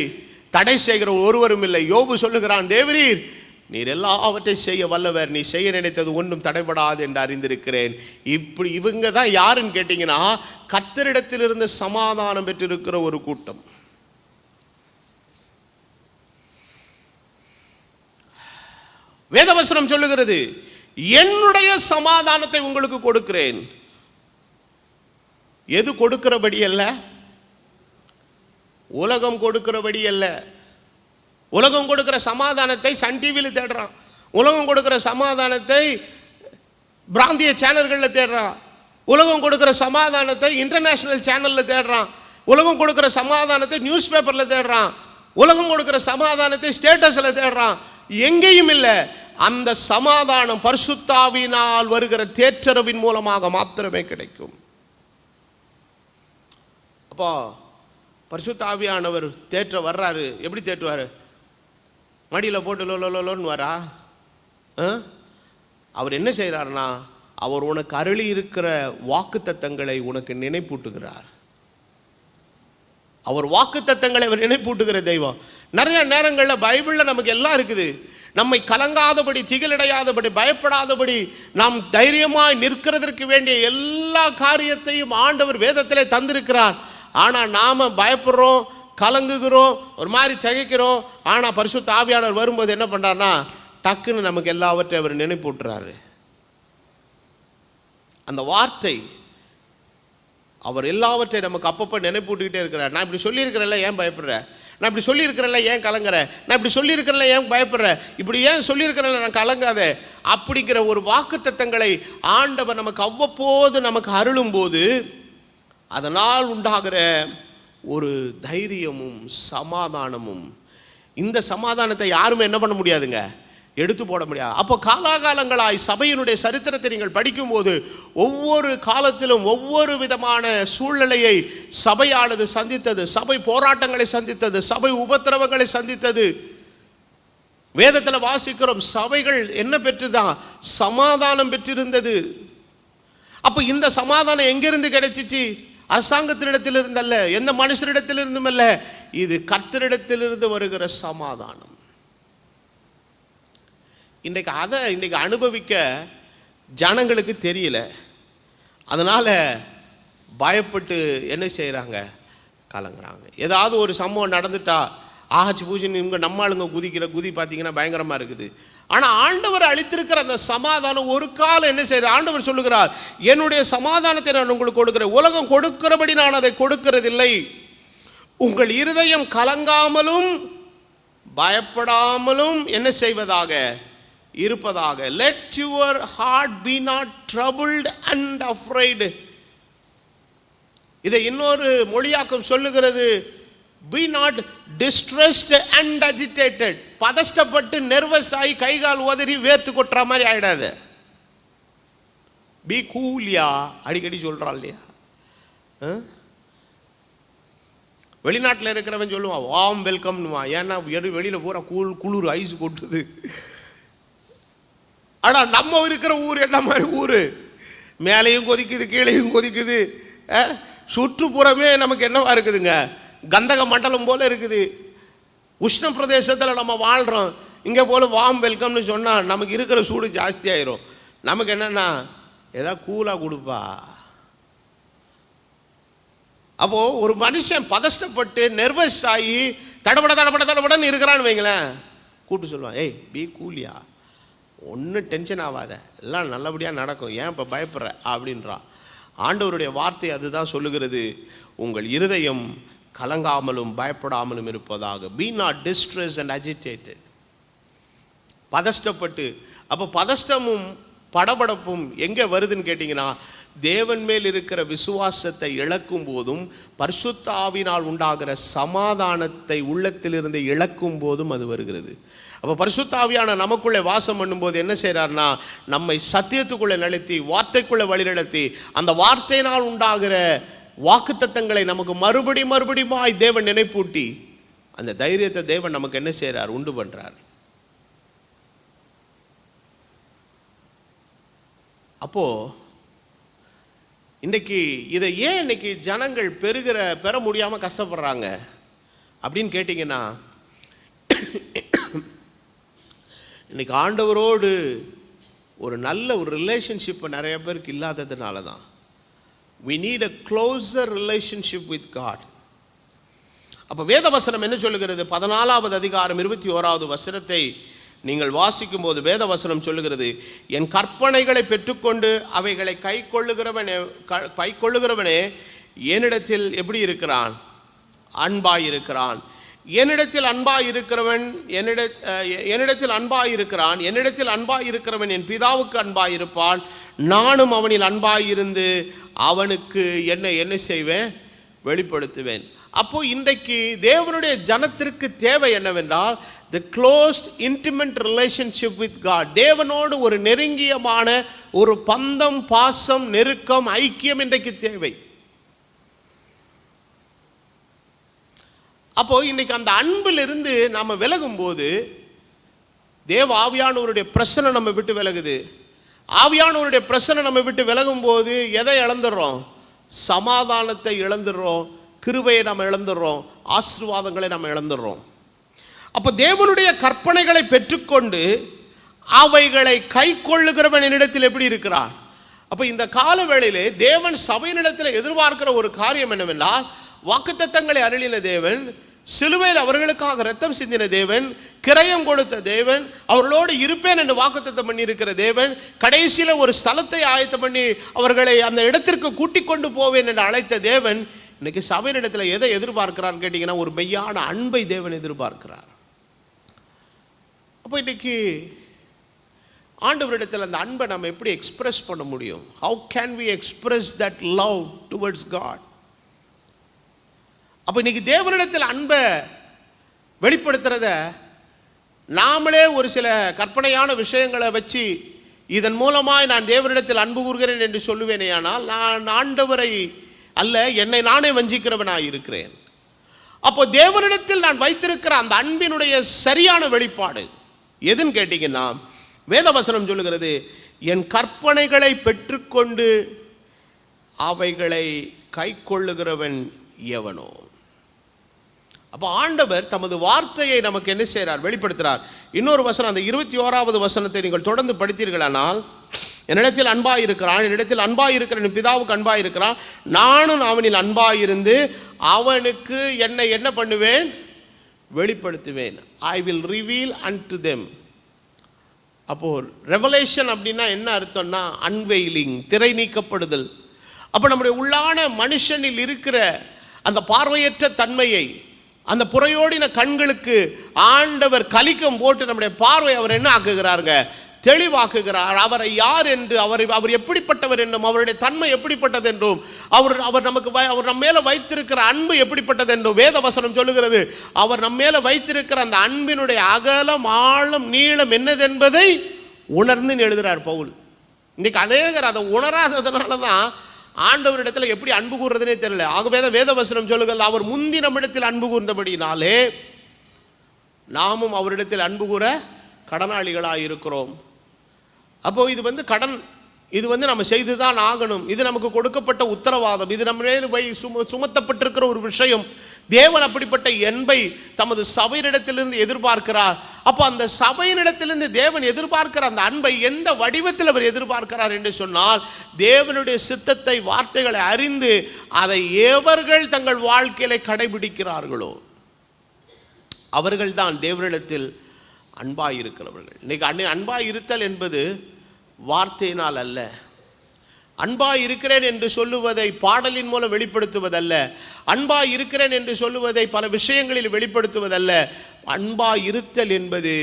தடை செய்கிற ஒருவரும் இல்லை. யோபு சொல்லுகிறான், தேவரீர் நீர் எல்லாவற்றையும் செய்ய வல்லவர், நீ செய்ய நினைத்தது ஒன்றும் தடைபடாது என்று அறிந்திருக்கிறேன். இப்படி இவங்க தான் யாருன்னு கேட்டீங்கன்னா, கர்த்தரிடத்திலிருந்து சமாதானம் பெற்றிருக்கிற ஒரு கூட்டம். வேதவசனம் சொல்லுகிறது, என்னுடைய சமாதானத்தை உங்களுக்கு கொடுக்கிறேன். எது கொடுக்கிறபடி அல்ல, உலகம் கொடுக்கிறபடி அல்ல. உலகம் கொடுக்கிற சமாதானத்தை சன் டிவியில் தேடுறான், உலகம் கொடுக்கிற சமாதானத்தை பிராந்திய சேனல்களில் தேடுறான், உலகம் கொடுக்கிற சமாதானத்தை இன்டர்நேஷனல் சேனலில் தேடுறான், உலகம் கொடுக்கிற சமாதானத்தை நியூஸ் பேப்பரில் தேடுறான், உலகம் கொடுக்கிற சமாதானத்தை ஸ்டேட்டஸில் தேடுறான். எங்கேயும் இல்லை. அந்த சமாதானம் பரிசுத்தாவினால் வருகிற தேற்றரவின் மூலமாக மாத்திரமே கிடைக்கும். அப்போ பரிசுத்தாவியானவர் தேற்ற வர்றாரு. எப்படி தேற்றுவார்? மடியில் போட்டு லோன்னு வரா? அவர் என்ன செய்கிறார்னா, அவர் உனக்கு அருளி இருக்கிற வாக்குத்தத்தங்களை உனக்கு நினைப்பூட்டுகிறார். அவர் வாக்குத்தத்தங்களை அவர் நினைப்பூட்டுகிற தெய்வம். நிறைய நேரங்களில் பைபிளில் நமக்கு எல்லாம் இருக்குது. நம்மை கலங்காதபடி, திகிலடையாதபடி, பயப்படாதபடி நாம் தைரியமாய் நிற்கிறதற்கு வேண்டிய எல்லா காரியத்தையும் ஆண்டவர் வேதத்திலே தந்திருக்கிறார். ஆனால் நாம் பயப்படுறோம், கலங்குகிறோம், ஒரு மாதிரி திகைக்கிறோம். ஆனால் பரிசுத்த ஆவியானவர் வரும்போது என்ன பண்ணுறாருன்னா, டக்குன்னு நமக்கு எல்லாவற்றையும் அவர் நினைப்பூட்டுறாரு. அந்த வார்த்தை அவர் எல்லாவற்றையும் நமக்கு அப்பப்போ நினைப்பூட்டுக்கிட்டே இருக்கிறார். நான் இப்படி சொல்லியிருக்கிறேன்ல, ஏன் பயப்படுற? நான் இப்படி சொல்லியிருக்கிறேன்ல, ஏன் கலங்குற? நான் இப்படி சொல்லியிருக்கிறேன்ல, ஏன் பயப்படுற? இப்படி ஏன் சொல்லியிருக்கிறேன்ல, நான் கலங்காத அப்படிங்கிற ஒரு வாக்குத்தத்தங்களை ஆண்டவர் நமக்கு அவ்வப்போது நமக்கு அருளும் போது அதனால் உண்டாகிற ஒரு தைரியமும் சமாதானமும், இந்த சமாதானத்தை யாருமே என்ன பண்ண முடியாதுங்க, எடுத்து போட முடியாது. அப்போ காலாகாலங்களாய் சபையினுடைய சரித்திரத்தை நீங்கள் படிக்கும்போது ஒவ்வொரு காலத்திலும் ஒவ்வொரு விதமான சூழ்நிலையை சபையானது சந்தித்தது. சபை போராட்டங்களை சந்தித்தது, சபை உபத்திரவங்களை சந்தித்தது. வேதத்தில் வாசிக்கிறோம், சபைகள் என்ன பெற்றுதான்? சமாதானம் பெற்றிருந்தது. அப்போ இந்த சமாதானம் எங்கிருந்து கிடைச்சிச்சு? அரசாங்கத்தினிடத்திலிருந்து அல்ல, எந்த மனுஷரிடத்திலிருந்தும் அல்ல, இது கர்த்தரிடத்திலிருந்து வருகிற சமாதானம். இன்றைக்கு அனுபவிக்க ஜனங்களுக்கு தெரியல. அதனால் பயப்பட்டு என்ன செய்கிறாங்க? கலங்குறாங்க. ஏதாவது ஒரு சம்பவம் நடந்துட்டா ஆச்சு பூஜின்னு இவங்க நம்மளுங்க குதிக்கிற குதி பார்த்தீங்கன்னா பயங்கரமாக இருக்குது. ஆனால் ஆண்டவர் அளித்திருக்கிற அந்த சமாதானம் ஒரு காலம் என்ன செய்யுது? ஆண்டவர் சொல்லுகிறார், என்னுடைய சமாதானத்தை நான் உங்களுக்கு கொடுக்கிறேன். உலகம் கொடுக்கிறபடி நான் அதை கொடுக்கிறதில்லை. உங்கள் இருதயம் கலங்காமலும் பயப்படாமலும் என்ன செய்வதாக இருப்பதாக. Let your heart be not troubled and afraid. இதை இன்னொரு மொழியாக்கம் சொல்லுகிறது, be not distressed and agitated. பதஷ்டப்பட்டு நர்வஸ் ஆகி கைகால் உதறி வேர்த்து கொட்டுற மாதிரி ஆயிடாது. பி கூலியா அடிக்கடி சொல்றாள் இல்லையா? வெளிநாட்டில் இருக்கிறவன் சொல்லுவான் வாம் வெல்கம்னுவான். ஏன்னா வெளியில் பூரா குளிர் ஐஸ் கொட்டுது. ஆனால் நம்ம இருக்கிற ஊர் என்ன மாதிரி ஊர்? மேலேயும் கொதிக்குது, கீழேயும் கொதிக்குது, சுற்றுப்புறமே நமக்கு என்னவா இருக்குதுங்க, கந்தக மண்டலம் போல இருக்குது. உஷ்ண பிரதேசத்தில் நம்ம வாழ்கிறோம். இங்கே போல வாம் வெல்கம்னு சொன்னால் நமக்கு இருக்கிற சூடு ஜாஸ்தியாயிரும். நமக்கு என்னென்னா ஏதாவது கூலாக கொடுப்பா. அப்போது ஒரு மனுஷன் பதஷ்டப்பட்டு நெர்வஸ் ஆகி தடபடன்னு இருக்கிறான்னு வைங்களேன், கூப்பிட்டு சொல்லுவான், ஏய் பி கூலியா, ஒன்றும் டென்ஷன் ஆகாத, எல்லாம் நல்லபடியாக நடக்கும், ஏன் இப்போ பயப்படுற அப்படின்றான். ஆண்டவருடைய வார்த்தை அதுதான் சொல்லுகிறது, உங்கள் இருதயம் கலங்காமலும் பயப்படாமலும் இருப்பதாக. Be not distress and agitated. பதஷ்டப்பட்டு, அப்போ பதஷ்டமும் படபடப்பும் எங்கே வருதுன்னு கேட்டிங்கன்னா, தேவன் மேல் இருக்கிற விசுவாசத்தை இழக்கும் போதும் பரிசுத்த ஆவியினால் உண்டாகிற சமாதானத்தை உள்ளத்திலிருந்து இழக்கும் போதும் அது வருகிறது. அப்போ பரிசுத்த ஆவியான நமக்குள்ளே வாசம் பண்ணும்போது என்ன செய்கிறார்னா, நம்மை சத்தியத்துக்குள்ளே நடத்தி வார்த்தைக்குள்ளே வழிநடத்தி அந்த வார்த்தையினால் உண்டாகிற வாக்குத்தத்தங்களை நமக்கு மறுபடியுமாய் தேவன் நினைப்பூட்டி அந்த தைரியத்தை தேவன் நமக்கு என்ன செய்கிறார், உண்டு பண்ணுறார். அப்போது இன்றைக்கி இதை ஏன் இன்னைக்கு ஜனங்கள் பெற முடியாமல் கஷ்டப்படுறாங்க அப்படின்னு கேட்டிங்கன்னா, இன்னைக்கு ஆண்டவரோடு ஒரு நல்ல ஒரு ரிலேஷன்ஷிப் நிறைய பேருக்கு இல்லாததுனால தான். we need a closer relationship with God. அப்போ வேத வசனம் என்ன சொல்லுகிறது, 14வது அதிகாரம் 21வது வசனத்தை நீங்கள் வாசிக்கும் போது வேத வசனம் சொல்லுகிறது, என் கற்பனைகளை பெற்றுக்கொண்டு அவைகளை கை கொள்ளுகிறவனே என்னிடத்தில் எப்படி இருக்கிறான், அன்பாயிருக்கிறான். என்னிடத்தில் அன்பாயிருக்கிறவன் என் பிதாவுக்கு அன்பாயிருப்பான், நானும் அவனில் அன்பாயிருந்து அவனுக்கு என்ன செய்வேன், வெளிப்படுத்துவேன். அப்போ இன்றைக்கு தேவனுடைய ஜனத்திற்கு தேவை என்னவென்றால், the closed intimate relationship with God. தேவனோடு ஒரு நெருங்கியமான ஒரு பந்தம், பாசம், நெருக்கம், ஐக்கியம் இன்றைக்கு தேவை. அப்போ இன்னைக்கு அந்த அன்பிலிருந்து நாம விலகும் போது தேவ ஆவியானவருடைய பிரசன்னை நம்ம விட்டு விலகுது. ஆவியானவருடைய பிரசன்னை நம்ம விட்டு விலகும் போது எதை இழந்துடுறோம், சமாதானத்தை இழந்துடுறோம், கிருபையை நம்ம இழந்துடுறோம், ஆசீர்வாதங்களை நம்ம இழந்துடுறோம். அப்போ தேவனுடைய கற்பனைகளை பெற்றுக்கொண்டு அவைகளை கை கொள்ளுகிறவன் என்னிடத்தில் எப்படி இருக்கிறான். அப்போ இந்த கால வேளையிலே தேவன் சபையினிடத்தில் எதிர்பார்க்கிற ஒரு காரியம் என்னவென்றால், வாக்குத்தத்தங்களை அருளின தேவன், சிலுவையில் அவர்களுக்காக இரத்தம் சிந்தின தேவன், கிரயம் கொடுத்த தேவன், அவர்களோடு இருப்பேன் என்று வாக்குத்தத்தம் பண்ணி இருக்கிற தேவன், கடைசியில் ஒரு ஸ்தலத்தை ஆயத்தம் பண்ணி அவர்களை அந்த இடத்திற்கு கூட்டிக் கொண்டு போவேன் என்று அழைத்த தேவன், இன்னைக்கு சபையினிடத்தில் எதை எதிர்பார்க்கிறார் கேட்டிங்கன்னா, ஒரு மெய்யான அன்பை தேவன் எதிர்பார்க்கிறார். அப்போ இன்னைக்கு ஆண்டவரிடத்தில் அந்த அன்பை நம்ம எப்படி எக்ஸ்பிரஸ் பண்ண முடியும்? How can we express that love towards God? அப்போ இன்னைக்கு தேவனிடத்தில் அன்பை வெளிப்படுத்துறத நாமளே ஒரு சில கற்பனையான விஷயங்களை வச்சு இதன் மூலமாய் நான் தேவனிடத்தில் அன்பு கூறுகிறேன் என்று சொல்லுவேனே, ஆனால் நான் ஆண்டவரை அல்ல, என்னை நானே வஞ்சிக்கிறவனாக இருக்கிறேன். அப்போ தேவனிடத்தில் நான் வைத்திருக்கிற அந்த அன்பினுடைய சரியான வெளிப்பாடு எதுன்னு கேட்டீங்கன்னா, வேதவசனம் சொல்லுகிறது, என் கற்பனைகளை பெற்றுக்கொண்டு அவைகளை கை கொள்ளுகிறவன் எவனோ. அப்போ ஆண்டவர் தமது வார்த்தையை நமக்கு என்ன செய்கிறார், வெளிப்படுத்துகிறார். இன்னொரு வசனம், அந்த 21வது வசனத்தை நீங்கள் தொடர்ந்து படித்தீர்களானால், என்னிடத்தில் அன்பாயிருக்கிறான், என்னிடத்தில் அன்பாயிருக்கிற பிதாவுக்கு அன்பாயிருக்கிறான், நானும் அவனில் அன்பாயிருந்து அவனுக்கு என்ன பண்ணுவேன், வெளிப்படுத்துவேன். I will reveal unto them. அப்போ ரெவலேஷன் அப்படின்னா என்ன அர்த்தம்னா, அன்வெயிலிங், திரை நீக்கப்படுதல். அப்போ நம்முடைய உள்ளான மனுஷனில் இருக்கிற அந்த பார்வையற்ற தன்மையை, அந்த புறையோடின கண்களுக்கு ஆண்டவர் கலிக்கம் போட்டு நம்முடைய பார்வை அவர் என்ன ஆக்குகிறாருங்க, தெளிவாக்குகிறார். அவரை யார் என்று, அவர் எப்படிப்பட்டவர் என்றும், அவருடைய தன்மை எப்படிப்பட்டது என்றும், அவர் நம்ம மேல வைத்திருக்கிற அன்பு எப்படிப்பட்டது என்றும் வேத வசனம் சொல்லுகிறது. அவர் நம்ம மேல வைத்திருக்கிற அந்த அன்பினுடைய அகலம், ஆழம், நீளம் என்னதென்பதை உணர்ந்து எழுதுகிறார் பவுல். இன்னைக்கு அநேகர் அதை உணராததுனால தான் ஆண்டவரிடத்தில் எப்படி அன்பு கூறுறதுனே தெரியல. ஆகவே வேத வசனம் சொல்லுகிறது, அவர் முந்தி நம்மிடத்தில் அன்பு கூர்ந்தபடினாலே நாமும் அவரிடத்தில் அன்பு கூற கடனாளிகளாக இருக்கிறோம். அப்போ இது கடன், இது நம்ம செய்து தான் ஆகணும், இது நமக்கு கொடுக்கப்பட்ட உத்தரவாதம், இது நம்ம மீது சுமத்தப்பட்டிருக்கிற ஒரு விஷயம். தேவன் அப்படிப்பட்ட அன்பை தமது சபையினிடத்திலிருந்து எதிர்பார்க்கிறார். அப்போ அந்த சபையினிடத்திலிருந்து தேவன் எதிர்பார்க்கிற அந்த அன்பை எந்த வடிவத்தில் அவர் எதிர்பார்க்கிறார் என்று சொன்னால், தேவனுடைய சித்தத்தை, வார்த்தைகளை அறிந்து அதை எவர்கள் தங்கள் வாழ்க்கையில கடைபிடிக்கிறார்களோ, அவர்கள்தான் தேவனிடத்தில் அன்பாய் இருக்கிறவர்கள். இன்னைக்கு அன்பாய் இருத்தல் என்பது வார்த்தையினால் அல்ல, அன்பாய் இருக்கிறேன் என்று சொல்லுவதை பாடலின் மூலம் வெளிப்படுத்துவதல்ல, அன்பாய் இருக்கிறேன் என்று சொல்லுவதை பல விஷயங்களில் வெளிப்படுத்துவதல்ல. அன்பாய் இருத்தல் என்பது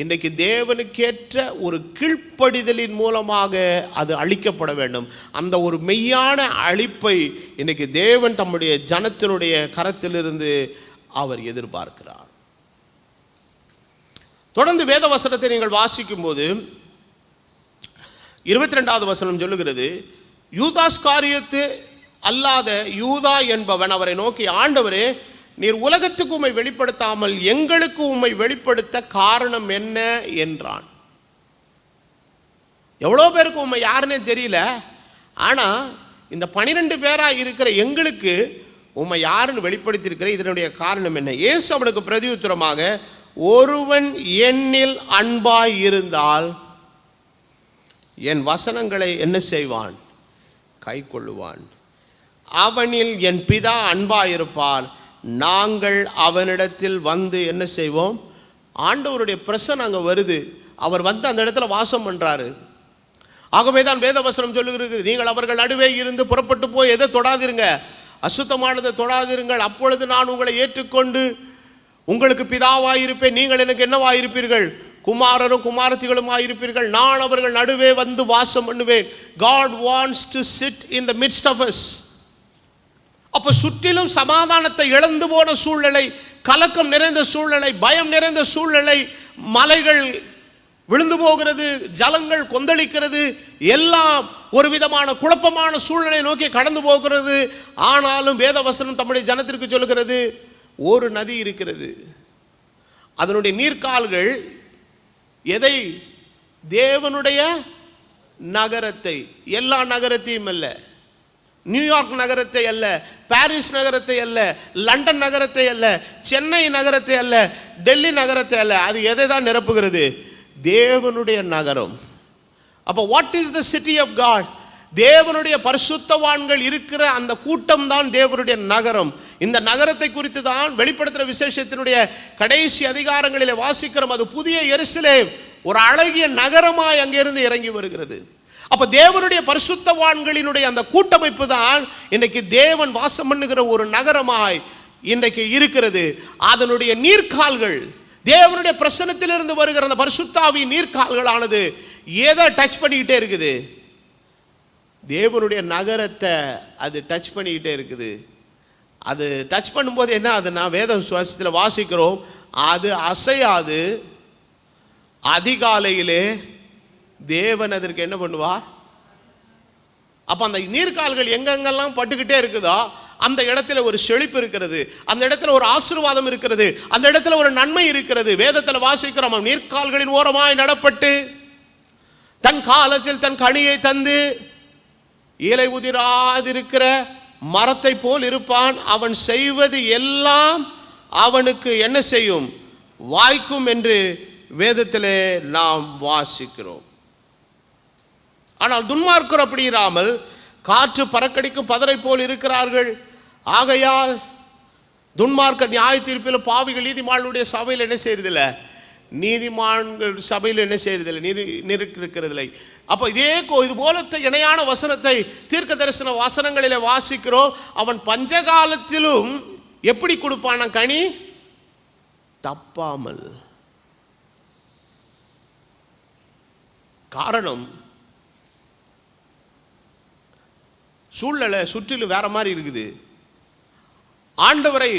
இன்றைக்கு தேவனுக்கேற்ற ஒரு கீழ்ப்படிதலின் மூலமாக அது அளிக்கப்பட வேண்டும். அந்த ஒரு மெய்யான அளிப்பை இன்றைக்கு தேவன் தம்முடைய ஜனத்தினுடைய கரத்திலிருந்து அவர் எதிர்பார்க்கிறார். தொடர்ந்து வேத வசனத்தை நீங்கள் வாசிக்கும் போது 22வது வசனம் சொல்லுகிறது, யூதாஸ்காரியத்து அல்லாத யூதா என்பவன் அவரை நோக்கி, ஆண்டவரே, நீர் உலகத்துக்கு உம்மை வெளிப்படுத்தாமல் எங்களுக்கு உம்மை வெளிப்படுத்த காரணம் என்ன என்றான். எவ்வளோ பேருக்கு உம்மை யாருன்னே தெரியல, ஆனால் இந்த 12 பேராக இருக்கிற எங்களுக்கு உம்மை யாருன்னு வெளிப்படுத்தியிருக்கிற, இதனுடைய காரணம் என்ன? இயேசு அவனுக்கு பிரதியுத்தரமாக, ஒருவன் என்னில் அன்பாய் இருந்தால் என் வசனங்களை என்ன செய்வான்? கை கொள்ளுவான். அவனில் என் பிதா அன்பாயிருப்பார், நாங்கள் அவனிடத்தில் வந்து என்ன செய்வோம்? ஆண்டவருடைய பிரசன்னம் அங்கே வருது, அவர் வந்து அந்த இடத்துல வாசம் பண்ணுறாரு. ஆகவே தான் வேத வசனம் சொல்லுகிறது, நீங்கள் அவர்கள் நடுவே இருந்து புறப்பட்டு போய் எதை தொடாதிருங்க, அசுத்தமானதை தொடாதிருங்கள், அப்பொழுது நான் உங்களை ஏற்றுக்கொண்டு உங்களுக்கு பிதாவாயிருப்பேன், நீங்கள் எனக்கு என்னவாயிருப்பீர்கள்? குமாரரும் குமாரத்திகளுமாயிருப்பீர்கள், நான் அவர்கள் நடுவே வந்து வாசம் பண்ணுவேன். God wants to sit in the midst of us. அப்போ சுற்றிலும் சமாதானத்தை இழந்து போன சூழ்நிலை, கலக்கம் நிறைந்த சூழ்நிலை, பயம் நிறைந்த சூழ்நிலை, மலைகள் விழுந்து போகிறது, ஜலங்கள் கொந்தளிக்கிறது, எல்லாம் ஒரு விதமான குழப்பமான சூழ்நிலை நோக்கி கடந்து போகிறது. ஆனாலும் வேதவசனம் தம்முடைய ஜனத்திற்கு சொல்லுகிறது, ஒரு நதி இருக்கிறது, அதனுடைய நீர்க்கால்கள் எதை? தேவனுடைய நகரத்தை, எல்லா நகரத்தையும் அல்ல, நியூயார்க் நகரத்தை அல்ல, பாரிஸ் நகரத்தை அல்ல, லண்டன் நகரத்தை அல்ல, சென்னை நகரத்தை அல்ல, டெல்லி நகரத்தை அல்ல, அது எதை தான் நிரப்புகிறது? தேவனுடைய நகரம். அப்போ what is the city of God? தேவனுடைய பரிசுத்தவான்கள் இருக்கிற அந்த கூட்டம் தான் தேவனுடைய நகரம். இந்த நகரத்தை குறித்து தான் வெளிப்படுத்துகிற விசேஷத்தினுடைய கடைசி அதிகாரங்களிலே வாசிக்கிறோம். அது புதிய எருசலேம், ஒரு அழகிய நகரமாய் அங்கிருந்து இறங்கி வருகிறது. அப்ப தேவனுடைய பரிசுத்தவான்களினுடைய அந்த கூட்டமைப்பு தான் இன்னைக்கு தேவன் வாசம் பண்ணுகிற ஒரு நகரமாய் இன்றைக்கு இருக்கிறது. அதனுடைய நீர்க்கால்கள், தேவனுடைய பிரசன்னத்திலிருந்து வருகிற அந்த பரிசுத்தாவின் நீர்க்கால்களானது எதை டச் பண்ணிக்கிட்டே இருக்குது? தேவனுடைய நகரத்தை அது டச் பண்ணிக்கிட்டே இருக்குது. அது டச் பண்ணும்போது என்ன ஆகுதுன்னா, வேத சுவாசத்தில் வாசிக்கிறோம், அது அசையாது. அதிகாலையிலே தேவன் அதற்கு என்ன பண்ணுவார்? அப்ப அந்த நீர்க்கால்கள் எங்கெங்கெல்லாம் பட்டுக்கிட்டே இருக்குதோ அந்த இடத்துல ஒரு செழிப்பு இருக்கிறது, அந்த இடத்துல ஒரு ஆசீர்வாதம் இருக்கிறது, அந்த இடத்துல ஒரு நன்மை இருக்கிறது. வேதத்தில் வாசிக்கிறோம், நீர்க்கால்களின் ஓரமாய் நடப்பட்டு தன் காலத்தில் தன் கனியை தந்து இலை உதிராதிருக்கிற மரத்தை போல் இருப்பான், அவன் செய்வது எல்லாம் அவனுக்கு என்ன செய்யும்? வாய்க்கும் என்று வேதத்திலே நாம் வாசிக்கிறோம். ஆனால் துன்மார்க்கர் அப்படி இராமல் காற்று பறக்கடிக்கும் பதரை போல் இருக்கிறார்கள். ஆகையால் துன்மார்க்கர் நியாய தீர்ப்பில், பாவிகள் நீதிமான்களுடைய சபையில் என்ன செய்யறதில்லை? நீதிமான்கள் சபையில் என்ன செய்யறதில்லை? இருக்கிறதில்லை. அப்போ இது போலத்த இணையான வசனத்தை தீர்க்க தரிசன வசனங்களிலே வாசிக்கிறோம். அவன் பஞ்சகாலத்திலும் எப்படி கொடுப்பான கனி? தப்பாமல். காரணம், சூழ்நிலை சுற்றிலும் வேற மாதிரி இருக்குது. ஆண்டவரை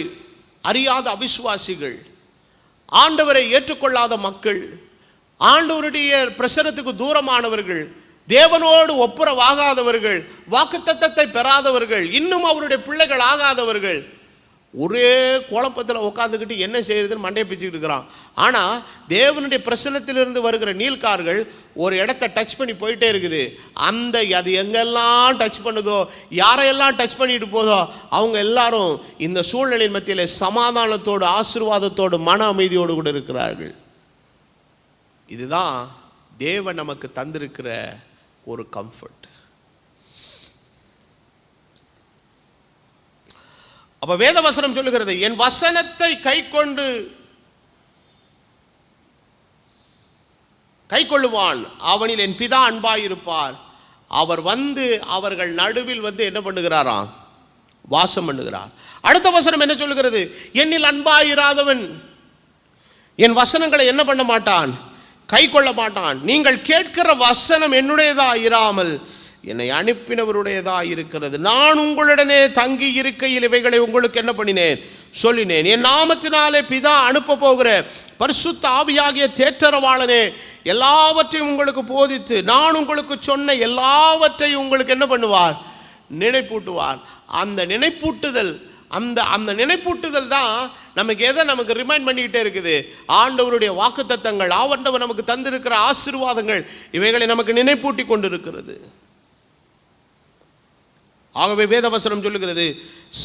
அறியாத அவிசுவாசிகள், ஆண்டவரை ஏற்றுக்கொள்ளாத மக்கள், ஆண்டவருடைய பிரசன்னத்துக்கு தூரமானவர்கள், தேவனோடு ஒப்புரவாகாதவர்கள், வாக்குத்தத்தத்தை பெறாதவர்கள், இன்னும் அவருடைய பிள்ளைகள் ஆகாதவர்கள், ஒரே குழப்பத்தில் உட்காந்துக்கிட்டு என்ன செய்யறதுன்னு மண்டையை பிச்சுக்கிட்டு இருக்கிறான். ஆனால் தேவனுடைய பிரசன்னத்திலிருந்து வருகிற நீல்கார்கள் ஒரு இடத்தை டச் பண்ணி போயிட்டே இருக்குது. அது எங்கெல்லாம் டச் பண்ணுதோ, யாரையெல்லாம் டச் பண்ணிட்டு போதோ, அவங்க எல்லாரும் இந்த சூழ்நிலையின் மத்தியில் சமாதானத்தோடு, ஆசீர்வாதத்தோடு, மன அமைதியோடு கூட இருக்கிறார்கள். இதுதான் தேவன் நமக்கு தந்திருக்கிற ஒரு கம்ஃபர்ட். அப்ப வேத வசனம் சொல்லுகிறது, என் வசனத்தை கை கொண்டு கைக்கொள்ளுவான், அவனில் என் பிதா அன்பாயிருப்பார். அவர் வந்து அவர்கள் நடுவில் வந்து என்ன பண்ணுகிறாராம்? வாசம் பண்ணுகிறார். அடுத்த வசனம் என்ன சொல்லுகிறது? என்னில் அன்பாயிராதவன் என் வசனங்களை என்ன பண்ண மாட்டான்? கை கொள்ள மாட்டான். நீங்கள் கேட்கிற வசனம் என்னுடையதா இராமல் என்னை அனுப்பினவருடையதா இருக்கிறது. நான் உங்களுடனே தங்கி இருக்கையில் இவைகளை உங்களுக்கு என்ன பண்ணினேன்? சொல்லினேன். என் நாமத்தினாலே பிதா அனுப்ப போகிற பரிசுத்த ஆவியாகிய தேற்றரவாளனே எல்லாவற்றையும் உங்களுக்கு போதித்து நான் உங்களுக்கு சொன்ன எல்லாவற்றையும் உங்களுக்கு என்ன பண்ணுவார்? நினைப்பூட்டுவார். அந்த நினைப்பூட்டுதல் அந்த நினைப்பூட்டுதல் தான் நமக்கு ரிமைண்ட் பண்ணிக்கிட்டே இருக்குது. ஆண்டவருடைய வாக்குத்தத்தங்கள், ஆண்டவர் நமக்கு தந்திருக்கிற ஆசீர்வாதங்கள், இவைகளை நமக்கு நினைப்பூட்டி கொண்டிருக்கிறது. ஆகவே வேதவசனம் சொல்லுகிறது,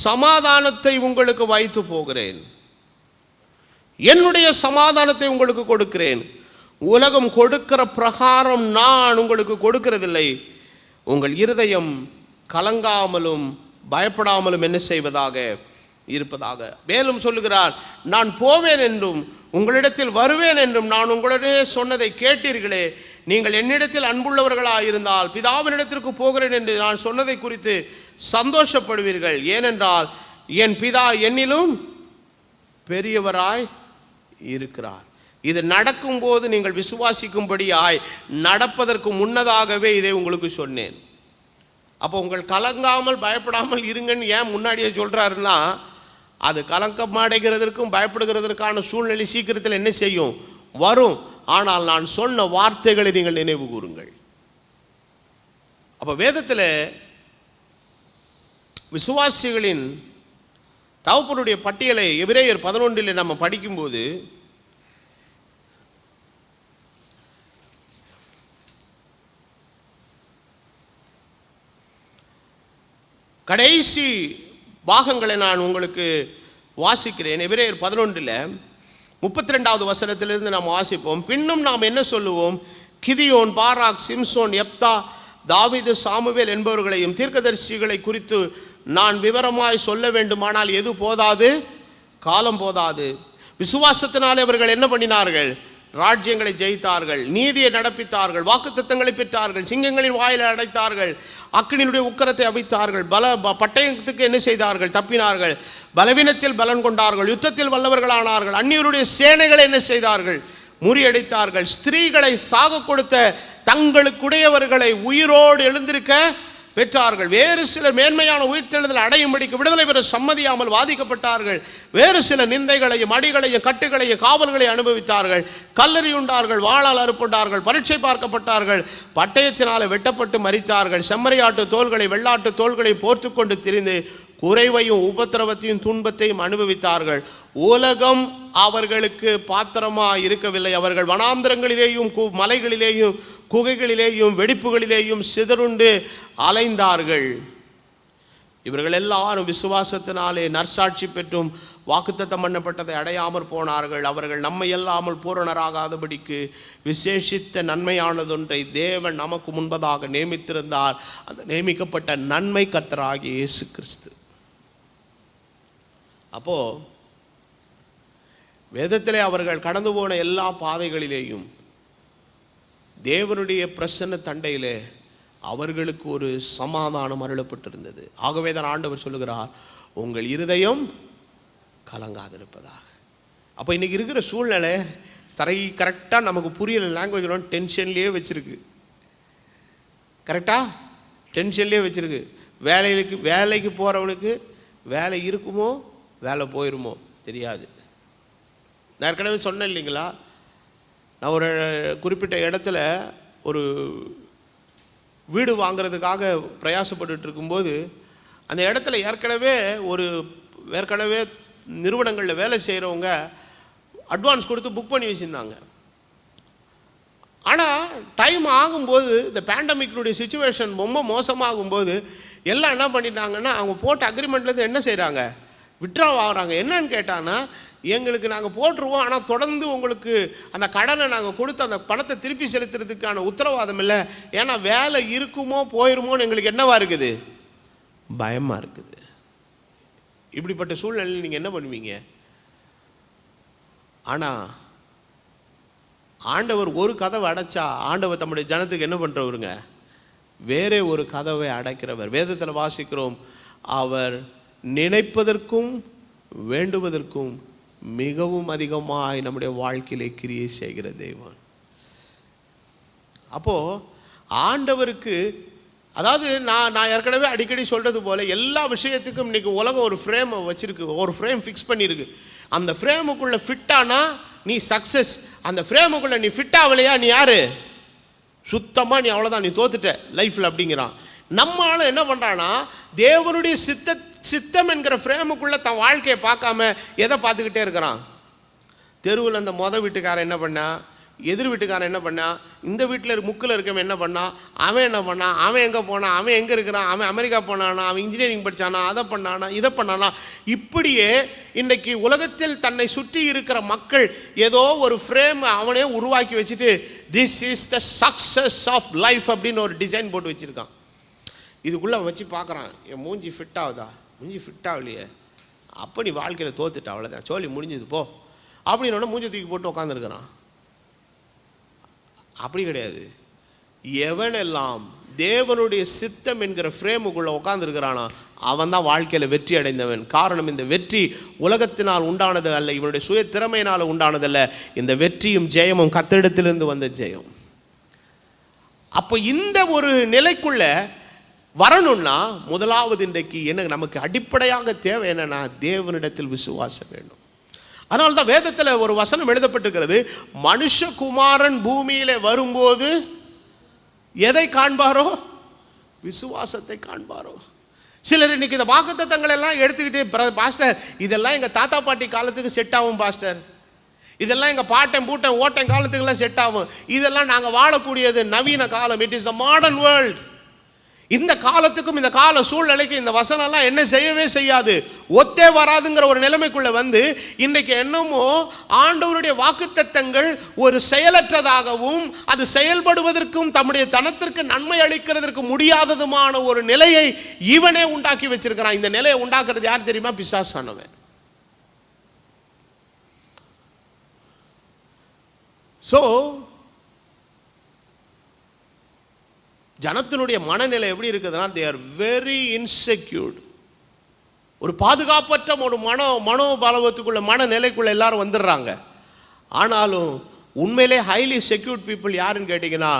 சமாதானத்தை உங்களுக்கு வைத்து போகிறேன், என்னுடைய சமாதானத்தை உங்களுக்கு கொடுக்கிறேன். உலகம் கொடுக்கிற பிரகாரம் நான் உங்களுக்கு கொடுக்கிறதில்லை. உங்கள் இருதயம் கலங்காமலும் பயப்படாமலும் என்ன செய்வதாக இருப்பதாக. மேலும் சொல்லுகிறார், நான் போவேன் என்றும் உங்களிடத்தில் வருவேன் என்றும் நான் உங்களுடனே சொன்னதை கேட்டீர்களே. நீங்கள் என்னிடத்தில் அன்புள்ளவர்களாக இருந்தால் பிதாவினிடத்திற்கு போகிறேன் என்று நான் சொன்னதை குறித்து சந்தோஷப்படுவீர்கள். ஏனென்றால் என் பிதா என்னிலும் பெரியவராய் இருக்கிறார். இது நடக்கும்போது நீங்கள் விசுவாசிக்கும்படியாய் நடப்பதற்கு முன்னதாகவே இதை உங்களுக்கு சொன்னேன். அப்போ உங்கள் கலங்காமல் பயப்படாமல் இருங்கன்னு ஏன் முன்னாடியே சொல்கிறாருன்னா, அது கலங்கம் அடைகிறதற்கும் பயப்படுகிறதற்கான சூழ்நிலை சீக்கிரத்தில் என்ன செய்யும்? வரும். ஆனால் நான் சொன்ன வார்த்தைகளை நீங்கள் நினைவு கூறுங்கள். அப்போ வேதத்தில் விசுவாசிகளின் தகப்பனுடைய பட்டியலை எபிரேயர் 11 நம்ம படிக்கும்போது கடைசி பாகங்களை நான் உங்களுக்கு வாசிக்கிறேன். எபிரேயர் 11 32வது வசனத்திலிருந்து நாம் வாசிப்போம். பின்னும் நாம் என்ன சொல்லுவோம்? கிதியோன், பாராக், சிம்சோன், எப்தா, தாவீது, சாமுவேல் என்பவர்களையும் தீர்க்கதரிசிகளை குறித்து நான் விவரமாய் சொல்ல வேண்டுமானால் எது போதாது? காலம் போதாது. விசுவாசத்தினாலே அவர்கள் என்ன பண்ணினார்கள்? ராஜ்யங்களை ஜெயித்தார்கள், நீதியை நடப்பித்தார்கள், வாக்குத்தத்தங்களை பெற்றார்கள், சிங்கங்களின் வாயிலை அடைத்தார்கள், அக்கினியுடைய உக்கரத்தை அவித்தார்கள், பட்டயத்துக்கு என்ன செய்தார்கள்? தப்பினார்கள், பலவீனத்தில் பலன் கொண்டார்கள், யுத்தத்தில் வல்லவர்களானார்கள், அந்நியருடைய சேனைகளை என்ன செய்தார்கள்? முறியடித்தார்கள், ஸ்திரீகளை சாக கொடுத்த தங்களுக்குடையவர்களை உயிரோடு எழுந்திருக்க பெற்றார்கள், வேறு சிலர் மேன்மையான உயிர்த்தெழுதல் அடையும்படிக்கு விடுதலை பெற சம்மதியாமல் வாதிக்கப்பட்டார்கள், வேறு சில நிந்தைகளையும் அடிகளையும் கட்டுகளையும் காவல்களை அனுபவித்தார்கள், கல்லறியுண்டார்கள், வாளால் அறுப்புண்டார்கள், பரீட்சை பார்க்கப்பட்டார்கள், பட்டயத்தினால வெட்டப்பட்டு மரித்தார்கள், செம்மறியாட்டு தோள்களை வெள்ளாட்டு தோள்களை போர்த்து கொண்டு திரிந்து குறைவையும் உபத்திரவத்தையும் துன்பத்தையும் அனுபவித்தார்கள். உலகம் அவர்களுக்கு பாத்திரமாக இருக்கவில்லை. அவர்கள் வனாந்திரங்களிலேயும் மலைகளிலேயும் குகைகளிலேயும் வெடிப்புகளிலேயும் சிதறுண்டு அலைந்தார்கள். இவர்கள் எல்லாரும் விசுவாசத்தினாலே நற்சாட்சி பெற்றும் வாக்குத்தத்தம் பண்ணப்பட்டதை அடையாமற் போனார்கள். அவர்கள் நம்மை அல்லாமல் பூரணராகாதபடிக்கு விசேஷித்த நன்மையானதொன்றை தேவன் நமக்கு முன்பதாக நியமித்திருந்தார். அந்த நியமிக்கப்பட்ட நன்மை கர்த்தராகிய இயேசு கிறிஸ்து. அப்போ வேதத்திலே அவர்கள் கடந்து போன எல்லா பாதைகளிலேயும் தேவனுடைய பிரசன்ன தண்டையிலே அவர்களுக்கு ஒரு சமாதானம் அருளப்பட்டிருந்தது. ஆகவே தான் ஆண்டவர் சொல்லுகிறார், உங்கள் இருதயம் கலங்காதிருப்பதாக. அப்போ இன்னைக்கு இருக்கிற சூழ்நிலை கரெக்டாக நமக்கு புரியல லாங்குவேஜ் டென்ஷன்லேயே வச்சிருக்கு. கரெக்டாக டென்ஷன்லேயே வச்சிருக்கு. வேலைக்கு போகிறவனுக்கு வேலை இருக்குமோ வேலை போயிருமோ தெரியாது. நான் ஏற்கனவே சொன்னேன் இல்லைங்களா, நான் ஒரு குறிப்பிட்ட இடத்துல ஒரு வீடு வாங்கிறதுக்காக பிரயாசப்பட்டு இருக்கும்போது அந்த இடத்துல ஏற்கனவே நிறுவனங்களில் வேலை செய்கிறவங்க அட்வான்ஸ் கொடுத்து புக் பண்ணி வச்சுருந்தாங்க. ஆனால் டைம் ஆகும்போது இந்த பேண்டமிக்னுடைய சிச்சுவேஷன் ரொம்ப மோசமாகும்போது எல்லாம் என்ன பண்ணிட்டாங்கன்னா அவங்க போட்ட அக்ரிமெண்ட்லேருந்து என்ன செய்கிறாங்க? விட்ரா ஆகுறாங்க. என்னன்னு கேட்டான்னா, எங்களுக்கு நாங்கள் போட்டுருவோம், ஆனால் தொடர்ந்து உங்களுக்கு அந்த கடனை நாங்கள் கொடுத்து அந்த பணத்தை திருப்பி செலுத்துறதுக்கான உத்தரவாதம் இல்லை. ஏன்னா வேலை இருக்குமோ போயிருமோன்னு எங்களுக்கு என்னவா இருக்குது? பயமாக இருக்குது. இப்படிப்பட்ட சூழ்நிலையில் நீங்கள் என்ன பண்ணுவீங்க? ஆனால் ஆண்டவர் ஒரு கதவை அடைச்சா ஆண்டவர் தம்முடைய ஜனத்துக்கு என்ன பண்ணுறவருங்க? வேறே ஒரு கதவை அடைக்கிறவர். வேதத்தில் வாசிக்கிறோம், அவர் நினைப்பதற்கும் வேண்டுவதற்கும் மிகவும் அதிகமாய் நம்முடைய வாழ்க்கையிலே கிரியை செய்கிற தெய்வம். அப்போது ஆண்டவருக்கு, அதாவது நான் ஏற்கனவே அடிக்கடி சொல்கிறது போல், எல்லா விஷயத்துக்கும் இன்றைக்கி உலகம் ஒரு ஃப்ரேமை வச்சுருக்கு, ஒரு ஃப்ரேம் ஃபிக்ஸ் பண்ணியிருக்கு. அந்த ஃப்ரேமுக்குள்ளே ஃபிட்டானா நீ சக்ஸஸ், அந்த ஃப்ரேமுக்குள்ளே நீ ஃபிட் ஆகலையா நீ யார்? சுத்தமாக நீ அவ்வளோதான், நீ தோத்துட்ட லைஃப்பில் அப்படிங்கிறான். நம்மளால என்ன பண்ணுறான்னா, தேவனுடைய சித்தம் என்கிற ஃப்ரேமுக்குள்ளே தன் வாழ்க்கையை பார்க்காம எதை பார்த்துக்கிட்டே இருக்கிறான்? தெருவில் அந்த வீட்டுக்காரன் என்ன பண்ணா, எதிர் வீட்டுக்காரன் என்ன பண்ணா, இந்த வீட்டில் முக்கில் இருக்கவன் என்ன பண்ணான், அவன் என்ன பண்ணான், அவன் எங்கே போனான், அவன் எங்கே இருக்கிறான், அவன் அமெரிக்கா போனானா, அவன் இன்ஜினியரிங் படித்தானா, அதை பண்ணானா, இதை பண்ணானா. இப்படியே இன்றைக்கி உலகத்தில் தன்னை சுற்றி இருக்கிற மக்கள் ஏதோ ஒரு ஃப்ரேம் அவனே உருவாக்கி வச்சுட்டு, this is the success of life அப்படின்னு ஒரு டிசைன் போட்டு வச்சுருக்கான். இதுக்குள்ளே வச்சு பார்க்குறான், என் மூஞ்சி ஃபிட் ஆகுதா? மூஞ்சி ஃபிட் ஆகலையே, அப்போ நீ வாழ்க்கையில் தோத்துட்ட, அவ்வளோதான், சோழி முடிஞ்சது போ அப்படின்னு மூஞ்சி தூக்கி போட்டு உட்காந்துருக்கிறான். அப்படி கிடையாது. எவனெல்லாம் தேவனுடைய சித்தம் என்கிற ஃப்ரேமுக்குள்ளே உட்காந்துருக்கிறானா அவன் தான் வாழ்க்கையில் வெற்றி அடைந்தவன். காரணம், இந்த வெற்றி உலகத்தினால் உண்டானது அல்ல, இவனுடைய சுய திறமையினால் உண்டானதல்ல. இந்த வெற்றியும் ஜெயமும் கர்த்தரிடத்திலிருந்து வந்த ஜெயம். அப்போ இந்த ஒரு நிலைக்குள்ள வரணும்னா முதலாவது இன்றைக்கு என்ன நமக்கு அடிப்படையாக தேவை என்னன்னா, தேவனிடத்தில் விசுவாசம் வேண்டும். அதனால தான் வேதத்தில் ஒரு வசனம் எழுதப்பட்டிருக்கிறது, மனுஷகுமாரன் பூமியிலே வரும்போது எதை காண்பாரோ? விசுவாசத்தை காண்பாரோ. சிலர் இன்னைக்கு இந்த வாக்குத்தத்தங்கள் எல்லாம் எடுத்துக்கிட்டு, பாஸ்டர் இதெல்லாம் எங்கள் தாத்தா பாட்டி காலத்துக்கு செட் ஆகும் பாஸ்டர், இதெல்லாம் எங்கள் பாட்டன் பூட்டன் ஓட்டன் காலத்துக்கெல்லாம் செட் ஆகும், இதெல்லாம் நாங்கள் வாழக்கூடியது நவீன காலம், it is a modern world. இந்த காலத்துக்கும் இந்த கால சூழ்நிலைக்கு இந்த வசனம்லாம் என்ன செய்யவே செய்யாது, ஒத்தே வராதுங்கிற ஒரு நிலைமைக்குள்ள வந்து இன்றைக்கு என்னமோ ஆண்டவருடைய வாக்குத்தத்தங்கள் ஒரு செயலற்றதாகவும் அது செயல்படுவதற்கும் தம்முடைய தனத்திற்கு நன்மை அளிக்கிறதற்கு முடியாததுமான ஒரு நிலையை இவனே உண்டாக்கி வச்சிருக்கிறான். இந்த நிலையை உண்டாக்குறது யார் தெரியுமா? பிசாசானவன். ஸோ ஜனத்தினுடைய மனநிலை எப்படி இருக்குதுன்னா, தே ஆர் வெரி இன்செக்யூர்ட். ஒரு பாதுகாப்பற்ற ஒரு மனோபாலவத்துக்குள்ள மனநிலைக்குள்ள எல்லாரும் வந்துடுறாங்க. ஆனாலும் உண்மையிலே ஹைலி செக்யூர்ட் பீப்புள் யாருன்னு கேட்டிங்கன்னா,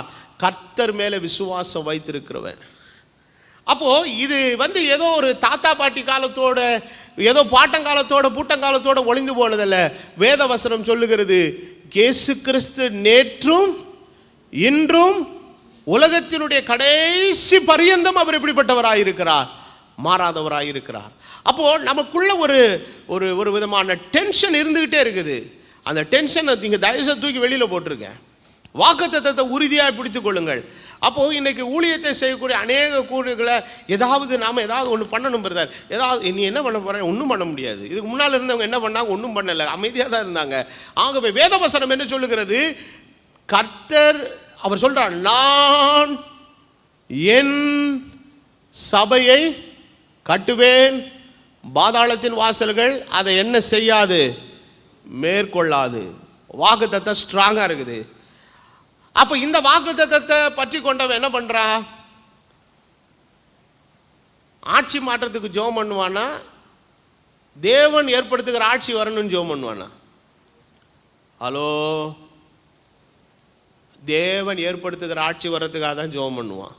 கர்த்தர் மேலே விசுவாசம் வைத்திருக்கிறவன். அப்போது இது வந்து ஏதோ ஒரு தாத்தா பாட்டி காலத்தோட, ஏதோ பாட்டங்காலத்தோட பூட்டங்காலத்தோட ஒளிந்து போனதில்லை. வேத வசனம் சொல்லுகிறது, இயேசு கிறிஸ்து நேற்றும் இன்றும் உலகத்தினுடைய கடைசி பரியந்தம் அவர் எப்படிப்பட்டவராயிருக்கிறார்? மாறாதவராயிருக்கிறார். அப்போ நமக்குள்ள ஒரு ஒரு விதமான டென்ஷன் இருந்துகிட்டே இருக்குது. அந்த டென்ஷனை நீங்கள் தயவுசெய்து தூக்கி வெளியில் போட்டிருங்க. வாக்குத்தத்தத்தை உறுதியாக பிடித்துக் கொள்ளுங்கள். அப்போது இன்றைக்கி ஊழியத்தை செய்யக்கூடிய அநேக கூறுகளை நாம் ஏதாவது ஒன்று பண்ணணும் பிரதர், ஏதாவது நீ என்ன பண்ண போகிற? ஒன்றும் பண்ண முடியாது. இதுக்கு முன்னால் இருந்தவங்க என்ன பண்ணாங்க? ஒன்றும் பண்ணலை, அமைதியாக தான் இருந்தாங்க. ஆகவே வேதவசனம் என்ன சொல்லுகிறது? கர்த்தர் அவர் சொல்றார், நான் என் சபையை கட்டுவேன், பாதாளத்தின் வாசல்கள் அதை என்ன செய்யாது? மேற்கொள்ளாது. வாக்குத்தத்தம் ஸ்ட்ராங்கா இருக்குது. அப்ப இந்த வாக்குத்தத்தத்தை பற்றி கொண்டவன் என்ன பண்றா? ஆட்சி மாற்றத்துக்கு ஜெபம் பண்ணுவானா? தேவன் ஏற்படுத்துகிற ஆட்சி வரணும்னு ஜெபம் பண்ணுவானா? ஹலோ, தேவன் ஏற்படுத்துகிற ஆட்சி வர்றதுக்காக தான் ஜெபம் பண்ணுவான்.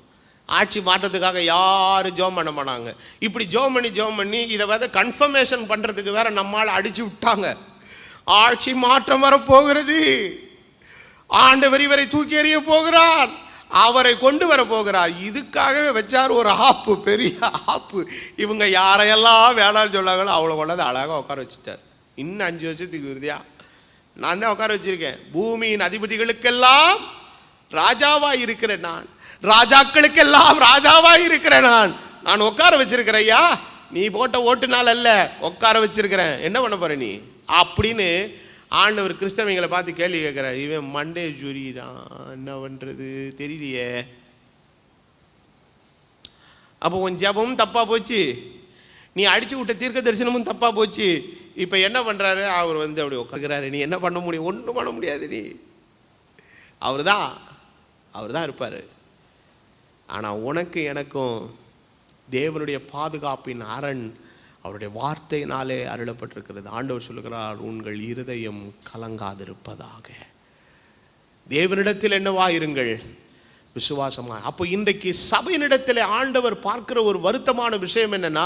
ஆட்சி மாற்றத்துக்காக யாரும் ஜெபம் பண்ண மாட்டாங்க. இப்படி ஜெபம் பண்ணி இதை வந்து கன்ஃபர்மேஷன் பண்ணுறதுக்கு வேற நம்மால் அடிச்சு விட்டாங்க. ஆட்சி மாற்றம் வரப்போகிறது, ஆண்டவர் இவரை தூக்கி எறிய போகிறார், அவரை கொண்டு வர போகிறார். இதுக்காகவே வச்சார் ஒரு ஆப்பு, பெரிய ஆப்பு. இவங்க யாரையெல்லாம் வேணான்னு சொன்னாங்களோ அவளை கொண்டாந்து அழகாக உட்கார வச்சுட்டார். இன்னும் 5 வருஷத்துக்கு உறுதியா நான் தான் உட்கார வச்சிருக்கேன். பூமியின் அதிபதிகளுக்கெல்லாம் ராஜாவாய் இருக்கிற நான், ராஜாக்களுக்கெல்லாம் ராஜாவாய் இருக்கிற நான் உட்கார வச்சிருக்கிறேன். ஐயா, நீ போட்ட ஓட்டுனால அல்ல, உட்கார வச்சிருக்கிறேன். என்ன பண்ண போற நீ அப்படின்னு ஆண்டவர் கிறிஸ்தவங்களை பார்த்து கேள்வி கேட்கிறார். இவன் மண்டே ஜுரிதான், என்ன பண்றது தெரியலையே. அப்போ உன் ஜெபமும் தப்பா போச்சு, நீ அடிச்சு விட்ட தீர்க்க தரிசனமும் தப்பா போச்சு. இப்போ என்ன பண்ணுறாரு? அவர் வந்து அப்படி உட்காந்துக்கிறாரு. நீ என்ன பண்ண முடியும்? ஒன்றும் பண்ண முடியாது. நீ அவர் தான் இருப்பார். ஆனால் உனக்கு எனக்கும் தேவனுடைய பாதுகாப்பின் அரண் அவருடைய வார்த்தையினாலே அருளப்பட்டிருக்கிறது. ஆண்டவர் சொல்லுகிறார், உங்கள் இருதயம் கலங்காதிருப்பதாக. தேவனிடத்தில் என்னவா இருங்கள்? விசுவாசமா. அப்போ இன்றைக்கு சபையினிடத்தில் ஆண்டவர் பார்க்கிற ஒரு வருத்தமான விஷயம் என்னன்னா,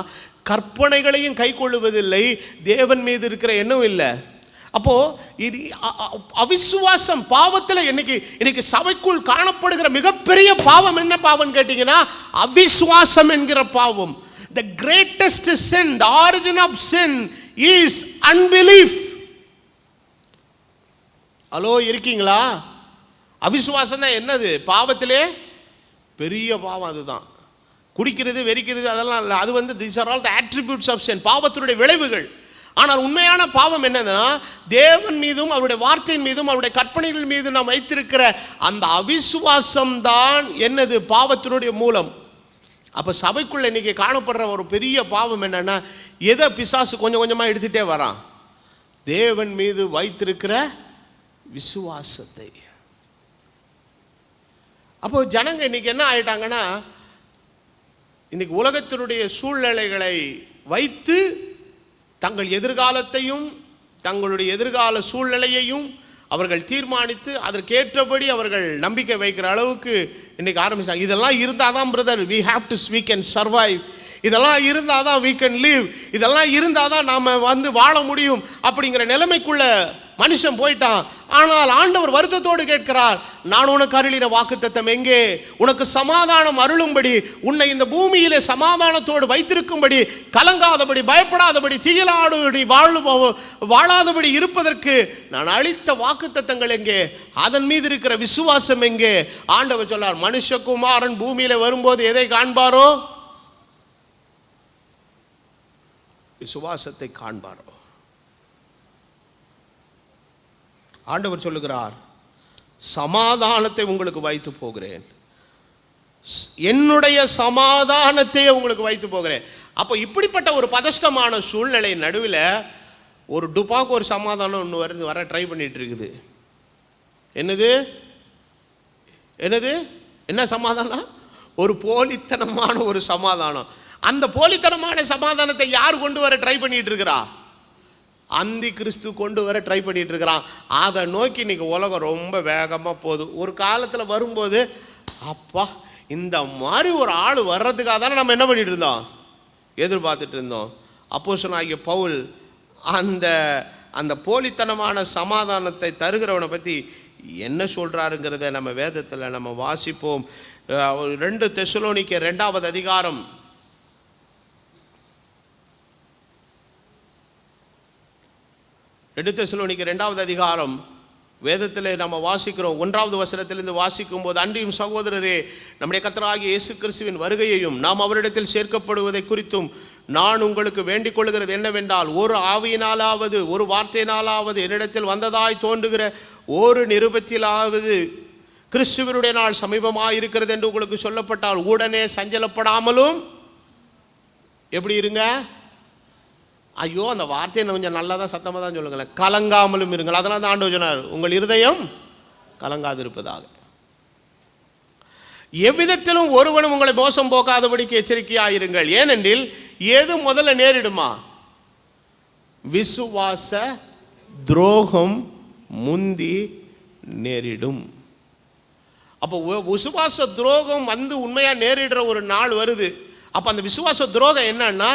கற்பனைகளையும் கை கொள்ளுவதில்லை, தேவன் மீது இருக்கிற எண்ணம் இல்லை. அப்போ இது அவிசுவாசம் பாவத்தில் இன்னைக்கு சபைக்குள் காணப்படுகிற மிகப்பெரிய பாவம் என்ன பாவம் கேட்டீங்கன்னா, அவிசுவாசம் என்கிற பாவம். The greatest sin, the origin of sin is unbelief. Hello, இருக்கீங்களா? அவிசுவாசம் தான் என்னது? பாவத்திலே பெரிய பாவம் அதுதான். குடிக்கிறது, வெறிக்கிறது அதெல்லாம் இல்லை. அது these are all the attributes of sin, பாவத்தினுடைய விளைவுகள். ஆனால் உண்மையான பாவம் என்னதுன்னா, தேவன் மீதும் அவருடைய வார்த்தையின் மீதும் அவருடைய கற்பனைகள் மீதும் நாம் வைத்திருக்கிற அந்த அவிசுவாசம் தான் என்னது? பாவத்தினுடைய மூலம். அப்போ சபைக்குள்ள இன்னைக்கு காணப்படுற ஒரு பெரிய பாவம் என்னன்னா, எதை பிசாசு கொஞ்சம் கொஞ்சமாக எடுத்துகிட்டே வரான்? தேவன் மீது வைத்திருக்கிற விசுவாசத்தை. அப்போ ஜனங்க இன்னைக்கு என்ன ஆயிட்டாங்கன்னா, இன்னைக்கு உலகத்தினுடைய சூழ்நிலைகளை வைத்து தங்கள் எதிர்காலத்தையும் தங்களுடைய எதிர்கால சூழ்நிலையையும் அவர்கள் தீர்மானித்து அதற்கேற்றபடி அவர்கள் நம்பிக்கை வைக்கிற அளவுக்கு இன்னைக்கு ஆரம்பிச்சாங்க. இதெல்லாம் இருந்தால் தான் பிரதர் we can survive, இதெல்லாம் இருந்தால் தான் we can live, இதெல்லாம் இருந்தால் தான் நாம் வாழ முடியும் அப்படிங்கிற நிலைமைக்குள்ள மனுஷன் போயிட்டான். ஆனால் ஆண்டவர் வருத்தத்தோடு கேட்கிறார், நான் உனக்கு அருளின வாக்குத்தத்தம் எங்கே? உனக்கு சமாதானம் அருளும்படி, உன்னை இந்த பூமியிலே சமாதானத்தோடு வைத்திருக்கும்படி, கலங்காதபடி, பயப்படாதபடி, திகிலாடுபடி, வாழாதபடி இருப்பதற்கு நான் அளித்த வாக்குத்தத்தங்கள் எங்கே? அதன் மீது இருக்கிற விசுவாசம் எங்கே? ஆண்டவர் சொன்னார், மனுஷகுமாரன் பூமியில வரும்போது எதை காண்பாரோ? விசுவாசத்தை காண்பாரோ? ஆண்டவர் சொல்லுகிறார், சமாதானத்தை உங்களுக்கு வைத்து போகிறேன், என்னுடைய சமாதானத்தை உங்களுக்கு வைத்து போகிறேன். அப்போ இப்படிப்பட்ட ஒரு பதஷ்டமான சூழ்நிலை நடுவில் ஒரு டுபாக்கு ஒரு சமாதானம் ஒன்று வர ட்ரை பண்ணிட்டு இருக்குது. என்ன சமாதானம்? ஒரு போலித்தனமான ஒரு சமாதானம். அந்த போலித்தனமான சமாதானத்தை யார் கொண்டு வர ட்ரை பண்ணிட்டு இருக்கிறா? அந்தி கிறிஸ்து கொண்டு வர ட்ரை பண்ணிட்டு இருக்கிறான். அதை நோக்கி இன்னைக்கு உலகம் ரொம்ப வேகமாக போகுது. ஒரு காலத்தில் வரும்போது, அப்பா இந்த மாதிரி ஒரு ஆள் வர்றதுக்காக தானே நம்ம என்ன பண்ணிட்டு இருந்தோம்? எதிர்பார்த்துட்டு இருந்தோம். அப்போஸ்தலனாகிய பவுல் அந்த போலித்தனமான சமாதானத்தை தருகிறவனை பற்றி என்ன சொல்றாருங்கிறத நம்ம வேதத்தில் நம்ம வாசிப்போம். 2 தெசலோனிக்கேயர் 2வது அதிகாரம் 2 தெசலோனிக்கேயர் 2வது அதிகாரம் வேதத்தில் நம்ம வாசிக்கிறோம். 1வது வசனத்திலிருந்து வாசிக்கும் போது, அன்றியும் சகோதரரே, நம்முடைய கர்த்தராகிய இயேசு கிறிஸ்துவின் வருகையையும் நாம் அவரிடத்தில் சேர்க்கப்படுவதை குறித்தும் நான் உங்களுக்கு வேண்டிக் கொள்கிறது என்னவென்றால், ஒரு ஆவியினாலாவது ஒரு வார்த்தையினாலாவது என்னிடத்தில் வந்ததாய் தோன்றுகிற ஒரு நிருபத்திலாவது கிறிஸ்துவனுடைய நாள் சமீபமாக இருக்கிறது என்று உங்களுக்கு சொல்லப்பட்டால் உடனே சஞ்சலப்படாமலும் எப்படி இருங்க? ஐயோ, அந்த வார்த்தையை கொஞ்சம் நல்லா தான் சத்தமாக தான் சொல்லுங்களேன், கலங்காமலும் இருங்கள். அதெல்லாம் தான் ஆண்டவர் சொன்னார், உங்கள் இருதயம் கலங்காது இருப்பதாக. எவ்விதத்திலும் ஒருவனும் உங்களை மோசம் போக்காதபடிக்கு எச்சரிக்கையாயிருங்கள். ஏனென்றில் எது முதல்ல நேரிடுமா? விசுவாச துரோகம் முந்தி நேரிடும். அப்போ விசுவாச துரோகம் உண்மையா நேரிடுற ஒரு நாள் வருது. அப்போ அந்த விசுவாச துரோகம் என்னன்னா,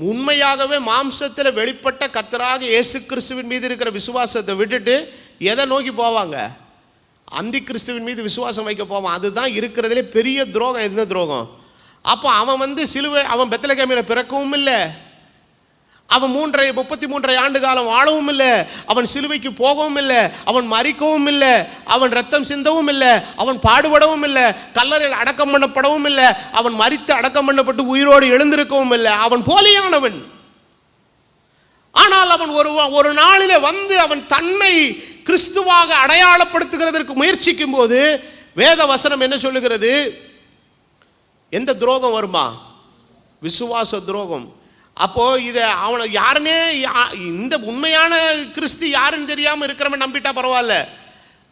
உண்மையாகவே மாம்சத்தில் வெளிப்பட்ட கர்த்தராக இயேசு கிறிஸ்துவின் மீது இருக்கிற விசுவாசத்தை விட்டுட்டு எதை நோக்கி போவாங்க? அந்தி கிறிஸ்துவின் மீது விசுவாசம் வைக்க போவான். அதுதான் இருக்கிறதுலே பெரிய துரோகம். என்ன துரோகம்? அப்போ அவன் சிலுவை, அவன் பெத்லகேமில் பிறக்கவும் இல்லை, அவன் 33 ஆண்டு காலம் வாழவும் இல்லை, அவன் சிலுவைக்கு போகவும் இல்லை, அவன் மரிக்கவும் இல்லை, அவன் ரத்தம் சிந்தவும் இல்லை, அவன் பாடுபடவும் இல்லை, கல்லறையில் அடக்கம் பண்ணப்படவும் இல்லை, அவன் மரித்து அடக்கம் பண்ணப்பட்டு உயிரோடு எழுந்திருக்கவும் இல்லை. அவன் போலியானவன். ஆனால் அவன் ஒரு நாளிலே அவன் தன்னை கிறிஸ்துவாக அடையாளப்படுத்துகிறதற்கு முயற்சிக்கும் போது வேத வசனம் என்ன சொல்லுகிறது? எந்த துரோகம் வருமா? விசுவாச துரோகம். அப்போ இதை அவனை யாருன்னே, இந்த உண்மையான கிறிஸ்து யாருன்னு தெரியாமல் இருக்கிறவன் நம்பிட்டா பரவாயில்ல.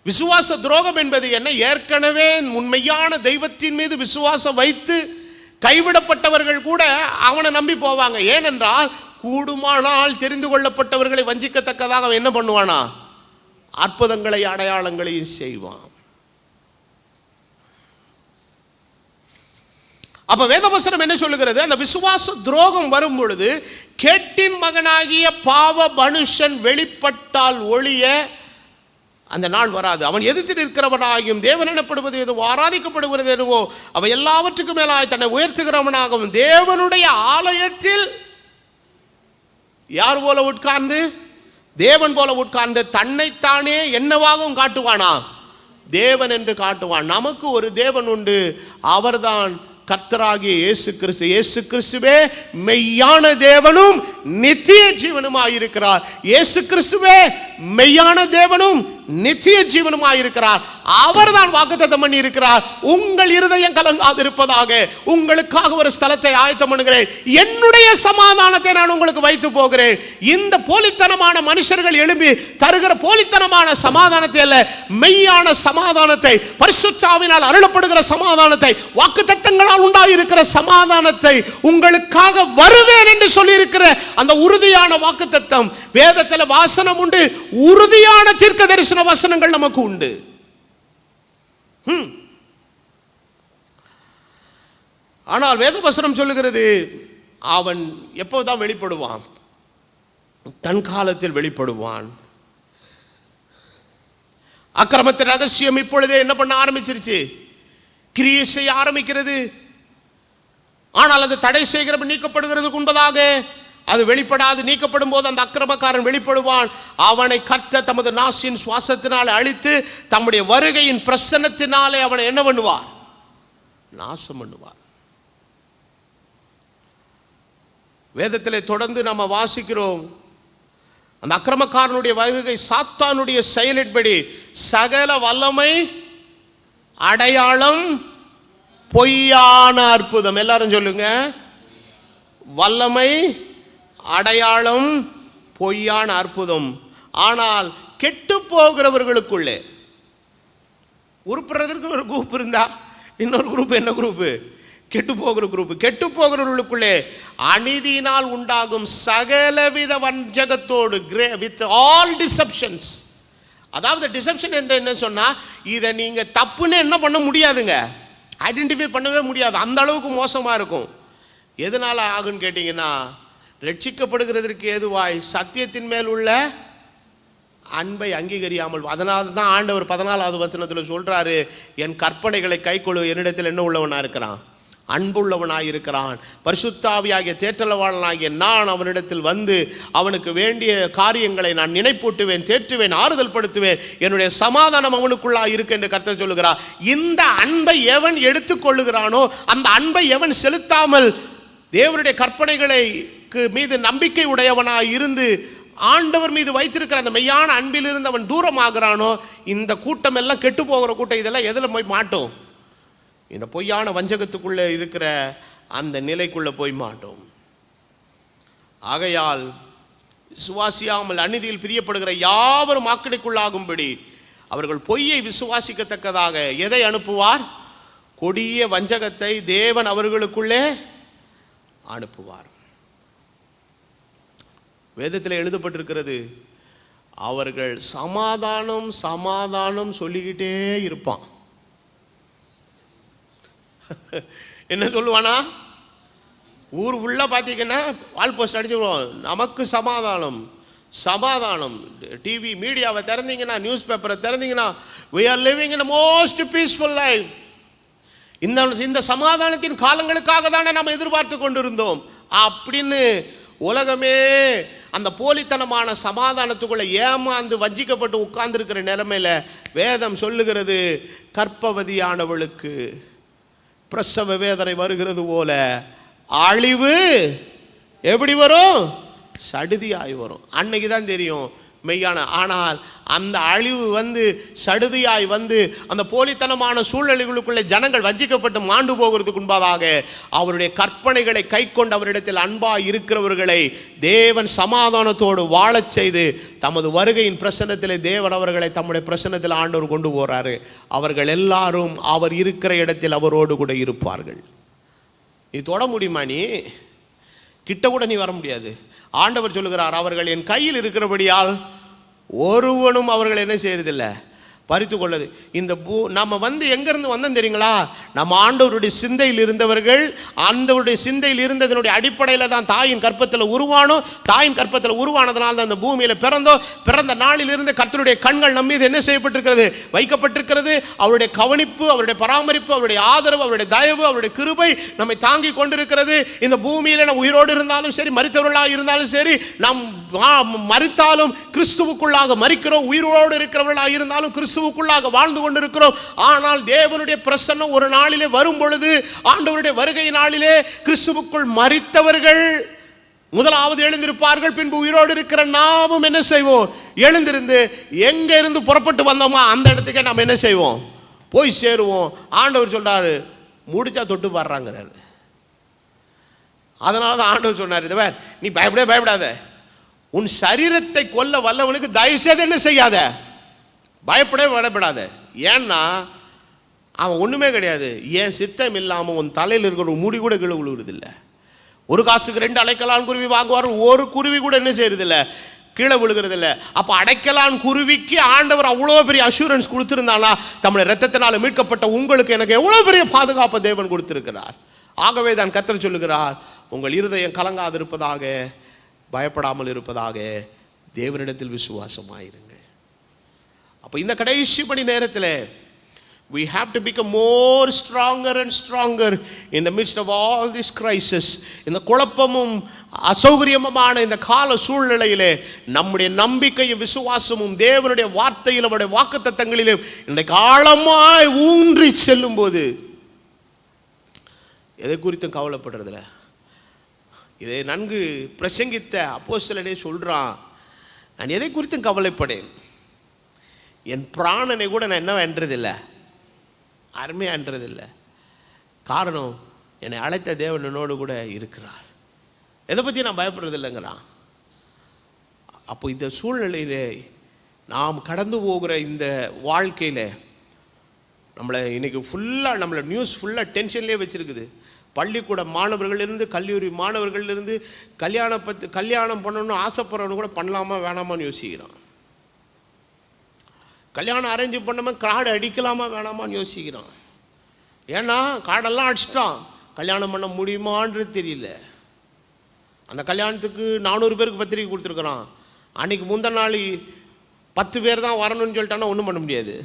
விசுவாச துரோகம் என்பது என்ன? ஏற்கனவே உண்மையான தெய்வத்தின் மீது விசுவாசம் வைத்து கைவிடப்பட்டவர்கள் கூட அவனை நம்பி போவாங்க. ஏனென்றால் கூடுமானால் தெரிந்து கொள்ளப்பட்டவர்களை வஞ்சிக்கத்தக்கதாக அவன் என்ன பண்ணுவானா? அற்புதங்களை அடையாளங்களையும் செய்வான். அப்ப வேதவசனம் என்ன சொல்லுகிறது? அந்த விசுவாச துரோகம் வரும் பொழுது கேட்டின் மகனாகிய பாவ மனுஷன் வெளிப்பட்டால் ஒழிய அந்த நாள் வராது. அவன் எதிர்த்து நிற்கிறவனாகியும் தேவன் எனப்படுவது எதுவோ ஆராதிக்கப்படுவது எதுவோ அவை எல்லாவற்றுக்கும் மேலாய் தன்னை உயர்த்துகிறவனாகவும் தேவனுடைய ஆலயத்தில் யார் போல உட்கார்ந்து? தேவன் போல உட்கார்ந்து தன்னைத்தானே என்னவாகவும் காட்டுவானா? தேவன் என்று காட்டுவான். நமக்கு ஒரு தேவன் உண்டு, அவர்தான் கர்த்தராகிய இயேசு கிறிஸ்து. இயேசு கிறிஸ்துவே மெய்யான தேவனும் நித்திய ஜீவனுமாயிருக்கிறார். இயேசு கிறிஸ்துவே மெய்யான தேவனும் நித்திய ஜீவனுமாயிருக்கிறார். அவர்தான் வாக்குத்தத்தம் பண்ணி இருக்கிறார், உங்கள் இருதயம் கலங்காதிருப்பதாக உங்களுக்காக ஒரு ஸ்தலத்தை ஆயத்தம் பண்ணுகிறேன், என்னுடைய சமாதானத்தை நான் உங்களுக்கு வைத்து போகிறேன். இந்த போலித்தனமான மனுஷர்கள் எழுப்பி தருகிற போலித்தனமான சமாதானத்தை அல்ல, மெய்யான சமாதானத்தை, பரிசுத்தாவினால் அருளப்படுகிற சமாதானத்தை, வாக்குத்தத்தங்களால் உண்டாயிருக்கிற சமாதானத்தை உங்களுக்காக வருவேன் என்று சொல்லி இருக்கிற அந்த உறுதியான வாக்குத்தத்தம் வேதத்தில் வாசனம் உண்டு. உறுதியான தீர்க்க தரிசன வசனங்கள் நமக்கு உண்டு. ஆனால் வேத வசனம் சொல்லுகிறது, அவன் எப்போதான் வெளிப்படுவான்? தன் காலத்தில் வெளிப்படுவான். அக்கிரமத்தின் ரகசியம் இப்பொழுதே என்ன பண்ண ஆரம்பிச்சிருச்சு? கிரியை செய்ய ஆரம்பிக்கிறது. ஆனால் அது தடை செய்கிறவன் நீக்கப்படுகிறதுக்கு முன்பதாக அது வெளிப்படாது. நீக்கப்படும் போது அந்த அக்கிரமக்காரன் வெளிப்படுவான். அவனை கர்த்தர் தமது நாசின் சுவாசத்தினால் அழித்து தம்முடைய வருகையின் பிரசன்னத்தினாலே அவனை என்ன பண்ணுவார்? நாசம் பண்ணுவார். வேதத்திலே தொடர்ந்து நம்ம வாசிக்கிறோம், அந்த அக்கிரமக்காரனுடைய வருகை சாத்தானுடைய செயலின்படி சகல வல்லமை, அடையாளம், பொய்யான அற்புதம். எல்லாரும் சொல்லுங்க, வல்லமை, அடையாளம், பொய்யான அற்புதம். ஆனால் கெட்டு போகிறவர்களுக்குள்ளே உருப்புறதற்கு ஒரு குரூப் இருந்தா இன்னொரு குரூப் என்ன குரூப்? கெட்டு போகிற குரூப். கெட்டு போகிறவர்களுக்குள்ளே அநீதியினால் உண்டாகும் சகலவித வஞ்சகத்தோடு, வித் ஆல் டிசெப்ஷன்ஸ். அதாவது டிசெப்ஷன் என்று என்ன சொன்னா, இதை நீங்க தப்புன்னு என்ன பண்ண முடியாதுங்க, ஐடென்டிஃபை பண்ணவே முடியாது, அந்த அளவுக்கு மோசமா இருக்கும். எதனால ஆகுன்னு கேட்டீங்கன்னா, ரட்சிக்கப்படுகிறதற்கு ஏதுவாய் சத்தியத்தின் மேல் உள்ள அன்பை அங்கீகரியாமல். அதனால தான் ஆண்டவர் 14வது வசனத்தில் சொல்றாரு, என் கற்பனைகளை கைக்கொள்ளு, என்னிடத்தில் என்ன உள்ளவனா இருக்கிறான்? அன்புள்ளவனாய் இருக்கிறான். பரிசுத்தாவியாகிய தேற்றலவாளனாகிய நான் அவனிடத்தில் வந்து அவனுக்கு வேண்டிய காரியங்களை நான் நினைப்பூட்டுவேன், தேற்றுவேன், ஆறுதல் படுத்துவேன், என்னுடைய சமாதானம் அவனுக்குள்ளா இருக்கு என்று கர்த்தர் சொல்லுகிறார். இந்த அன்பை எவன் எடுத்துக்கொள்ளுகிறானோ, அந்த அன்பை எவன் செலுத்தாமல் தேவனுடைய கற்பனைகளை மீது நம்பிக்கை உடையவனாய் இருந்து ஆண்டவர் மீது வைத்திருக்கிற அந்த மெய்யான அன்பிலிருந்து அவன் தூரமாகிறானோ, இந்த கூட்டம் எல்லாம் கெட்டு போகிற கூட்டம் இதெல்லாம் எதில் போய் மாட்டோம்? இந்த பொய்யான வஞ்சகத்துக்குள்ளே இருக்கிற அந்த நிலைக்குள்ளே போய் மாட்டோம். ஆகையால் விசுவாசியாமல் அநீதியில் பிரியப்படுகிற யாவரும் ஆக்கினைக்குள்ளாகும்படி அவர்கள் பொய்யை விசுவாசிக்கத்தக்கதாக எதை அனுப்புவார்? கொடிய வஞ்சகத்தை தேவன் அவர்களுக்குள்ளே அனுப்புவார். வேதத்தில் எழுதப்பட்டிருக்கிறது, அவர்கள் சமாதானம் சமாதானம் சொல்லிக்கிட்டே இருப்பான். என்ன சொல்லுவானா? ஊர் உள்ள பார்த்தீங்கன்னா வால் போஸ்ட் அடிச்சுடுவோம், நமக்கு சமாதானம் சமாதானம். டிவி மீடியாவை திறந்தீங்கன்னா, நியூஸ் பேப்பரை திறந்தீங்கன்னா, we are living in a most peaceful life. இந்த சமாதானத்தின் காலங்களுக்காக தானே நம்ம எதிர்பார்த்து கொண்டிருந்தோம் அப்படின்னு உலகமே அந்த போலித்தனமான சமாதானத்துக்குள்ள ஏமாந்து வஞ்சிக்கப்பட்டு உட்கார்ந்துருக்கிற நிலைமையில வேதம் சொல்லுகிறது, கற்பவதியானவளுக்கு பிரசவ வேதனை வருகிறது போல அழிவு எப்படி வரும்? சடுதியாய் வரும். அன்னைக்கு தான் தெரியும் மெய்யான. ஆனால் அந்த அழிவு வந்து சடுதியாய் வந்து அந்த போலித்தனமான சூழ்நிலைகளுக்குள்ளே ஜனங்கள் வஞ்சிக்கப்பட்டு மாண்டு போகிறதுக்கு முன்பதாக அவருடைய கற்பனைகளை கை கொண்டு அவரிடத்தில் அன்பாய் இருக்கிறவர்களை தேவன் சமாதானத்தோடு வாழச் செய்து தமது வருகையின் பிரசன்னத்திலே தேவன் அவர்களை தம்முடைய பிரசன்னத்தில் ஆண்டவர் கொண்டு போறாரு. அவர்கள் எல்லாரும் அவர் இருக்கிற இடத்தில் அவரோடு கூட இருப்பார்கள். நீ தொட முடியுமா? நீ கிட்ட கூட நீ வர முடியாது. ஆண்டவர் சொல்லுகிறார், அவர்கள் என் கையில் இருக்கிறபடியால் ஒருவனும் அவர்கள் என்ன செய்யறதில்லை, பறித்து கொள்ளது. இந்த நம்ம வந்து எங்கேருந்து வந்தோம் தெரியுங்களா? நம்ம ஆண்டவருடைய சிந்தையில் இருந்தவர்கள். ஆண்டவருடைய சிந்தையில் இருந்ததனுடைய அடிப்படையில் தான் தாயின் கற்பத்தில் உருவானோம். தாயின் கற்பத்தில் உருவானதுனால தான் அந்த பூமியில் பிறந்தோம். பிறந்த நாளிலிருந்து கர்த்தருடைய கண்கள் நம்ம மீது என்ன செய்யப்பட்டிருக்கிறது, வைக்கப்பட்டிருக்கிறது. அவருடைய கவனிப்பு, அவருடைய பராமரிப்பு, அவருடைய ஆதரவு, அவருடைய தயவு, அவருடைய கிருபை நம்மை தாங்கி கொண்டிருக்கிறது. இந்த பூமியில் நம்ம உயிரோடு இருந்தாலும் சரி, மரித்தவர்களாக இருந்தாலும் சரி, நாம் மரித்தாலும் கிறிஸ்துவுக்குள்ளாக மரிக்கிறோம். உயிரோடு இருக்கிறவர்களாக இருந்தாலும் கிறிஸ்துவுக்குள்ளாக வாழ்ந்து கொண்டிருக்கிறோம். ஆனால் தேவனுடைய பிரசன்னம் ஒரு நாளிலே வரும் பொழுது, ஆண்டவருடைய வருகை நாளிலே கிறிஸ்துவுக்குள் மரித்தவர்கள் முதலாவது எழுந்திருப்பார்கள். பின்பு உயிரோடு இருக்கிற நாமும் என்ன செய்வோம், எழுந்திருந்து எங்க இருந்து புறப்பட்டு வந்தோமா அந்த இடத்துக்கே நாம் என்ன செய்வோம், போய் சேருவோம். ஆண்டவர் சொல்றாரு, முடிச்சா தொட்டு பாடுறாங்கிறாரு. அதனால தான் ஆண்டவர் சொன்னார், இதை நீ பயப்படாத, உன் சரீரத்தை கொல்ல வல்லவனுக்கு தயவு செய்து என்ன செய்யாத, பயப்படாத. ஏன்னா அவன் ஒன்றுமே கிடையாது. ஏன் சித்தம் இல்லாமல் உன் தலையில் இருக்கிற முடி கூட கீழே விழுவுறதில்லை. ஒரு காசுக்கு 2 அடைக்கலான் குருவி வாங்குவார், ஒரு குருவி கூட என்ன செய்யறதில்ல, கீழே விழுகிறதில்ல. அப்போ அடைக்கலான் குருவிக்கு ஆண்டவர் அவ்வளோ பெரிய அஷூரன்ஸ் கொடுத்துருந்தானா, நம்முடைய ரத்தத்தினால மீட்கப்பட்ட உங்களுக்கு எனக்கு எவ்வளோ பெரிய பாதுகாப்பை தேவன் கொடுத்திருக்கிறார். ஆகவே தான் கர்த்தர் சொல்லுகிறார், உங்கள் இருதயம் கலங்காதிருப்பதாக, பயப்படாமல் இருப்பதாக, தேவனிடத்தில் விசுவாசமாயிருங்க. அப்போ இந்த கடைசி மணி நேரத்தில் we have to become more stronger and stronger in the midst of all this crisis. இந்த குழப்பமும் அசௌகரியமான இந்த கால சூழ்நிலையிலே நம்முடைய நம்பிக்கையும் விசுவாசமும் தேவனுடைய வார்த்தையில், அவருடைய வாக்குத்தத்தங்களிலே இன்றைக்கு ஆழமாய் ஊன்றி செல்லும் போது எதை குறித்தும் கவலைப்படுறதில்ல. இதை நன்கு பிரசங்கித்த அப்போஸ்தலனே சொல்றான், நான் எதை குறித்தும் கவலைப்படேன், என் பிராணனை கூட நான் என்ன என்றதில்லை, அருமையாக என்றதில்லை. காரணம், என்னை அழைத்த தேவன் என்னோடு கூட இருக்கிறார். எதை பற்றி நான் பயப்படுறதில்லைங்கிறான். அப்போ இந்த சூழ்நிலையிலே நாம் கடந்து போகிற இந்த வாழ்க்கையில் நம்மளை இன்னைக்கு ஃபுல்லாக நம்மளை நியூஸ் ஃபுல்லாக டென்ஷன்லேயே வச்சுருக்குது. பள்ளிக்கூட மாணவர்களிலிருந்து கல்லூரி மாணவர்களிலிருந்து கல்யாணம் பண்ணணும்னு ஆசைப்படுறவனு கூட பண்ணலாமா வேணாமான்னு யோசிக்கிறான். கல்யாணம் அரேஞ்ச் பண்ணாமல் கார்டு அடிக்கலாமா வேணாமான்னு யோசிக்கிறான். ஏன்னா கார்டெல்லாம் அடிச்சிட்டான், கல்யாணம் பண்ண முடியுமான்றது தெரியல. அந்த கல்யாணத்துக்கு 400 பேருக்கு பத்திரிக்கை கொடுத்துருக்குறான். அன்றைக்கி முந்தின நாள் 10 பேர் தான் வரணும்னு சொல்லிட்டான்னா ஒன்றும் பண்ண முடியாது.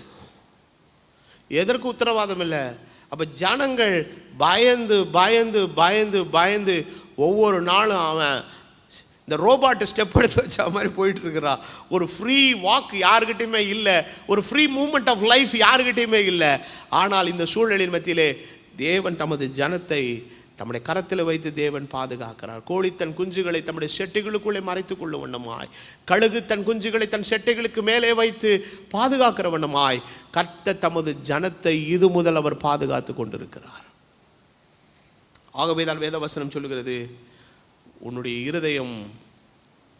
எதற்கு உத்தரவாதம் இல்லை. அப்போ ஜனங்கள் பயந்து பயந்து பயந்து பயந்து ஒவ்வொரு நாளும் அவன் இந்த ரோபாட்டை ஸ்டெப் எடுத்து வச்ச மாதிரி போயிட்டு இருக்கிறான். ஒரு ஃப்ரீ வாக் யாருக்கிட்டையுமே இல்லை, ஒரு ஃப்ரீ மூமெண்ட் ஆஃப் லைஃப் யாருக்கிட்டையுமே இல்லை. ஆனால் இந்த சூழ்நிலையின் மத்தியிலே தேவன் தமது ஜனத்தை தம்முடைய கரத்தில் வைத்து தேவன் பாதுகாக்கிறார். கோழி தன் குஞ்சுகளை தம்முடைய செட்டைகளுக்குள்ளே மறைத்து கொள்ளும் வண்ணமாய், கழுகு தன் குஞ்சுகளை தன் செட்டைகளுக்கு மேலே வைத்து பாதுகாக்கிற வண்ணமாய் கர்த்தர் தமது ஜனத்தை இது முதல் அவர் பாதுகாத்து கொண்டிருக்கிறார். ஆகவே தான் வேதவசனம் சொல்லுகிறது, உன்னுடைய இருதயம்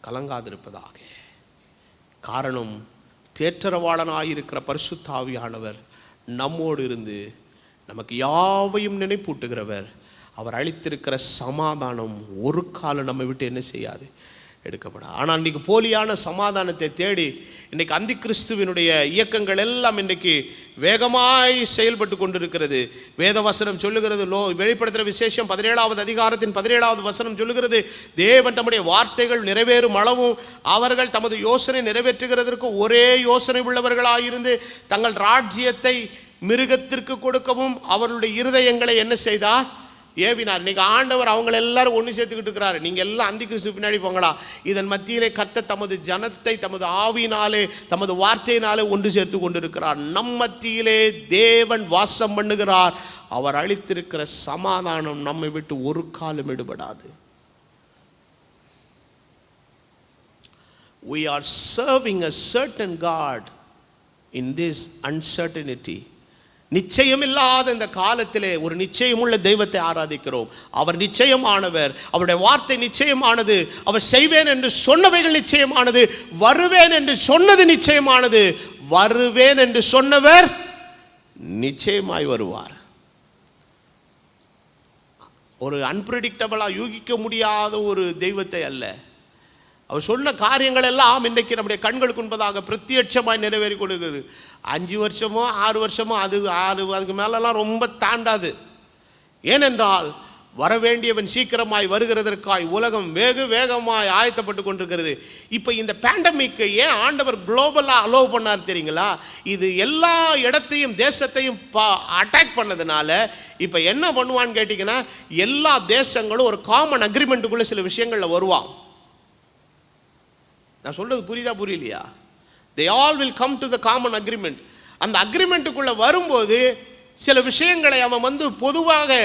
கலங்காதிருப்பதாக. காரணம், தேற்றரவாளனாயிருக்கிற பரிசுத்த ஆவியானவர் நம்மோடு இருந்து நமக்கு யாவையும் நினைப்பூட்டுகிறவர். அவர் அளித்திருக்கிற சமாதானம் ஒரு காலம் நம்ம விட்டு என்ன செய்யாது, எடுக்கப்படாது. ஆனால் இன்றைக்கு போலியான சமாதானத்தை தேடி இன்றைக்கு அந்தி கிறிஸ்துவினுடைய இயக்கங்கள் எல்லாம் இன்றைக்கு வேகமாய் செயல்பட்டு கொண்டிருக்கிறது. வேதவசனம் சொல்லுகிறது, வெளிப்படுத்துகிற விசேஷம் 17வது அதிகாரத்தின் 17வது வசனம் சொல்லுகிறது, தேவன் தம்முடைய வார்த்தைகள் நிறைவேறும் அளவும் அவர்கள் தமது யோசனை நிறைவேற்றுகிறதற்கு ஒரே யோசனை உள்ளவர்களாயிருந்து தங்கள் ராஜ்யத்தை மிருகத்திற்கு கொடுக்கவும் அவர்களுடைய இருதயங்களை என்ன செய்தார், ஏவினார். இன்னைக்கு ஆண்டவர் அவங்களை எல்லாரும் ஒன்று சேர்த்துக்கிட்டு இருக்கிறாரு. நீங்கள் எல்லாம் அந்தி கிறிஸ்து பின்னாடி போங்களா. இதன் மத்தியிலே கர்த்தர் தமது ஜனத்தை தமது ஆவியினாலே தமது வார்த்தையினாலே ஒன்று சேர்த்து கொண்டிருக்கிறார். நம் மத்தியிலே தேவன் வாசம் பண்ணுகிறார். அவர் அளித்திருக்கிற சமாதானம் நம்மை விட்டு ஒரு காலம் எடுபடாது. we are serving a certain God in this uncertainty. நிச்சயமில்லாத இந்த காலத்திலே ஒரு நிச்சயமுள்ள தெய்வத்தை ஆராதிக்கிறோம். அவர் நிச்சயமானவர், அவருடைய வார்த்தை நிச்சயமானது, அவர் செய்வேன் என்று சொன்னவைகள் நிச்சயமானது, வருவேன் என்று சொன்னது நிச்சயமானது, வருவேன் என்று சொன்னவர் நிச்சயமாய் வருவார். ஒரு அன்பிரடிக்டபிளா யூகிக்க முடியாத ஒரு தெய்வத்தை அல்ல. அவர் சொன்ன காரியங்கள் எல்லாம் இன்றைக்கு நம்முடைய கண்களுக்கு முன்பதாக பிரத்யட்சமாய் நிறைவேறி கொடுக்குது. 5 வருஷமோ 6 வருஷமோ அதுக்கு மேலெல்லாம் ரொம்ப தாண்டாது. ஏனென்றால் வரவேண்டியவன் சீக்கிரமாய் வருகிறதற்காய் உலகம் வேகமாய் ஆயத்தப்பட்டு கொண்டிருக்கிறது. இப்போ இந்த பேண்டமிக்கு ஏன் ஆண்டவர் குளோபலாக அலோவ் பண்ணார் தெரியுங்களா? இது எல்லா இடத்தையும் தேசத்தையும் அட்டாக் பண்ணதுனால இப்போ என்ன பண்ணுவான்னு கேட்டிங்கன்னா, எல்லா தேசங்களும் ஒரு காமன் அக்ரிமெண்ட்டுக்குள்ளே சில விஷயங்களில் வருவான். நான் சொல்றது புரியுதா புரியலையா? they all will come to the common agreement. அந்த அக்ரிமெண்ட்டுக்குள்ளே வரும்போது சில விஷயங்களை அவன் பொதுவாக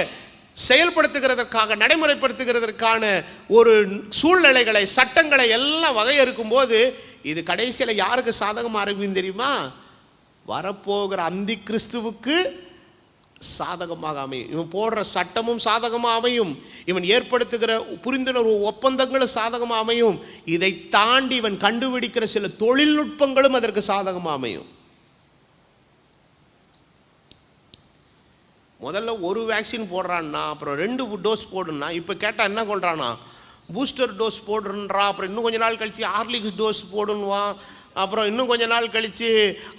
செயல்படுத்துகிறதற்காக நடைமுறைப்படுத்துகிறதற்கான ஒரு சூழ்நிலைகளை சட்டங்களை எல்லாம் வகையறுக்கும் போது இது கடைசியில் யாருக்கு சாதகமாக இருக்கும் தெரியுமா? வரப்போகிற அந்தி கிறிஸ்துவுக்கு சாதகமாக அமையும். இவன் போடுற சட்டமும் சாதகமாக அமையும், இவன் ஏற்படுத்துகிற புரிந்துணர்வு ஒப்பந்தங்களும் சாதகமாக அமையும். இதை தாண்டி இவன் கண்டுபிடிக்கிற சில தொழில்நுட்பங்களும் அதற்கு சாதகமாக அமையும். முதல்ல ஒரு வேக்சின் போடுறான்னா, அப்புறம் 2 டோஸ் போடுன்னா, இப்போ கேட்டால் என்ன கொள்றானா, பூஸ்டர் டோஸ் போடுறா, அப்புறம் இன்னும் கொஞ்ச நாள் கழித்து ஹார்லிக்ஸ் டோஸ் போடுன்னுவான், அப்புறம் இன்னும் கொஞ்ச நாள் கழித்து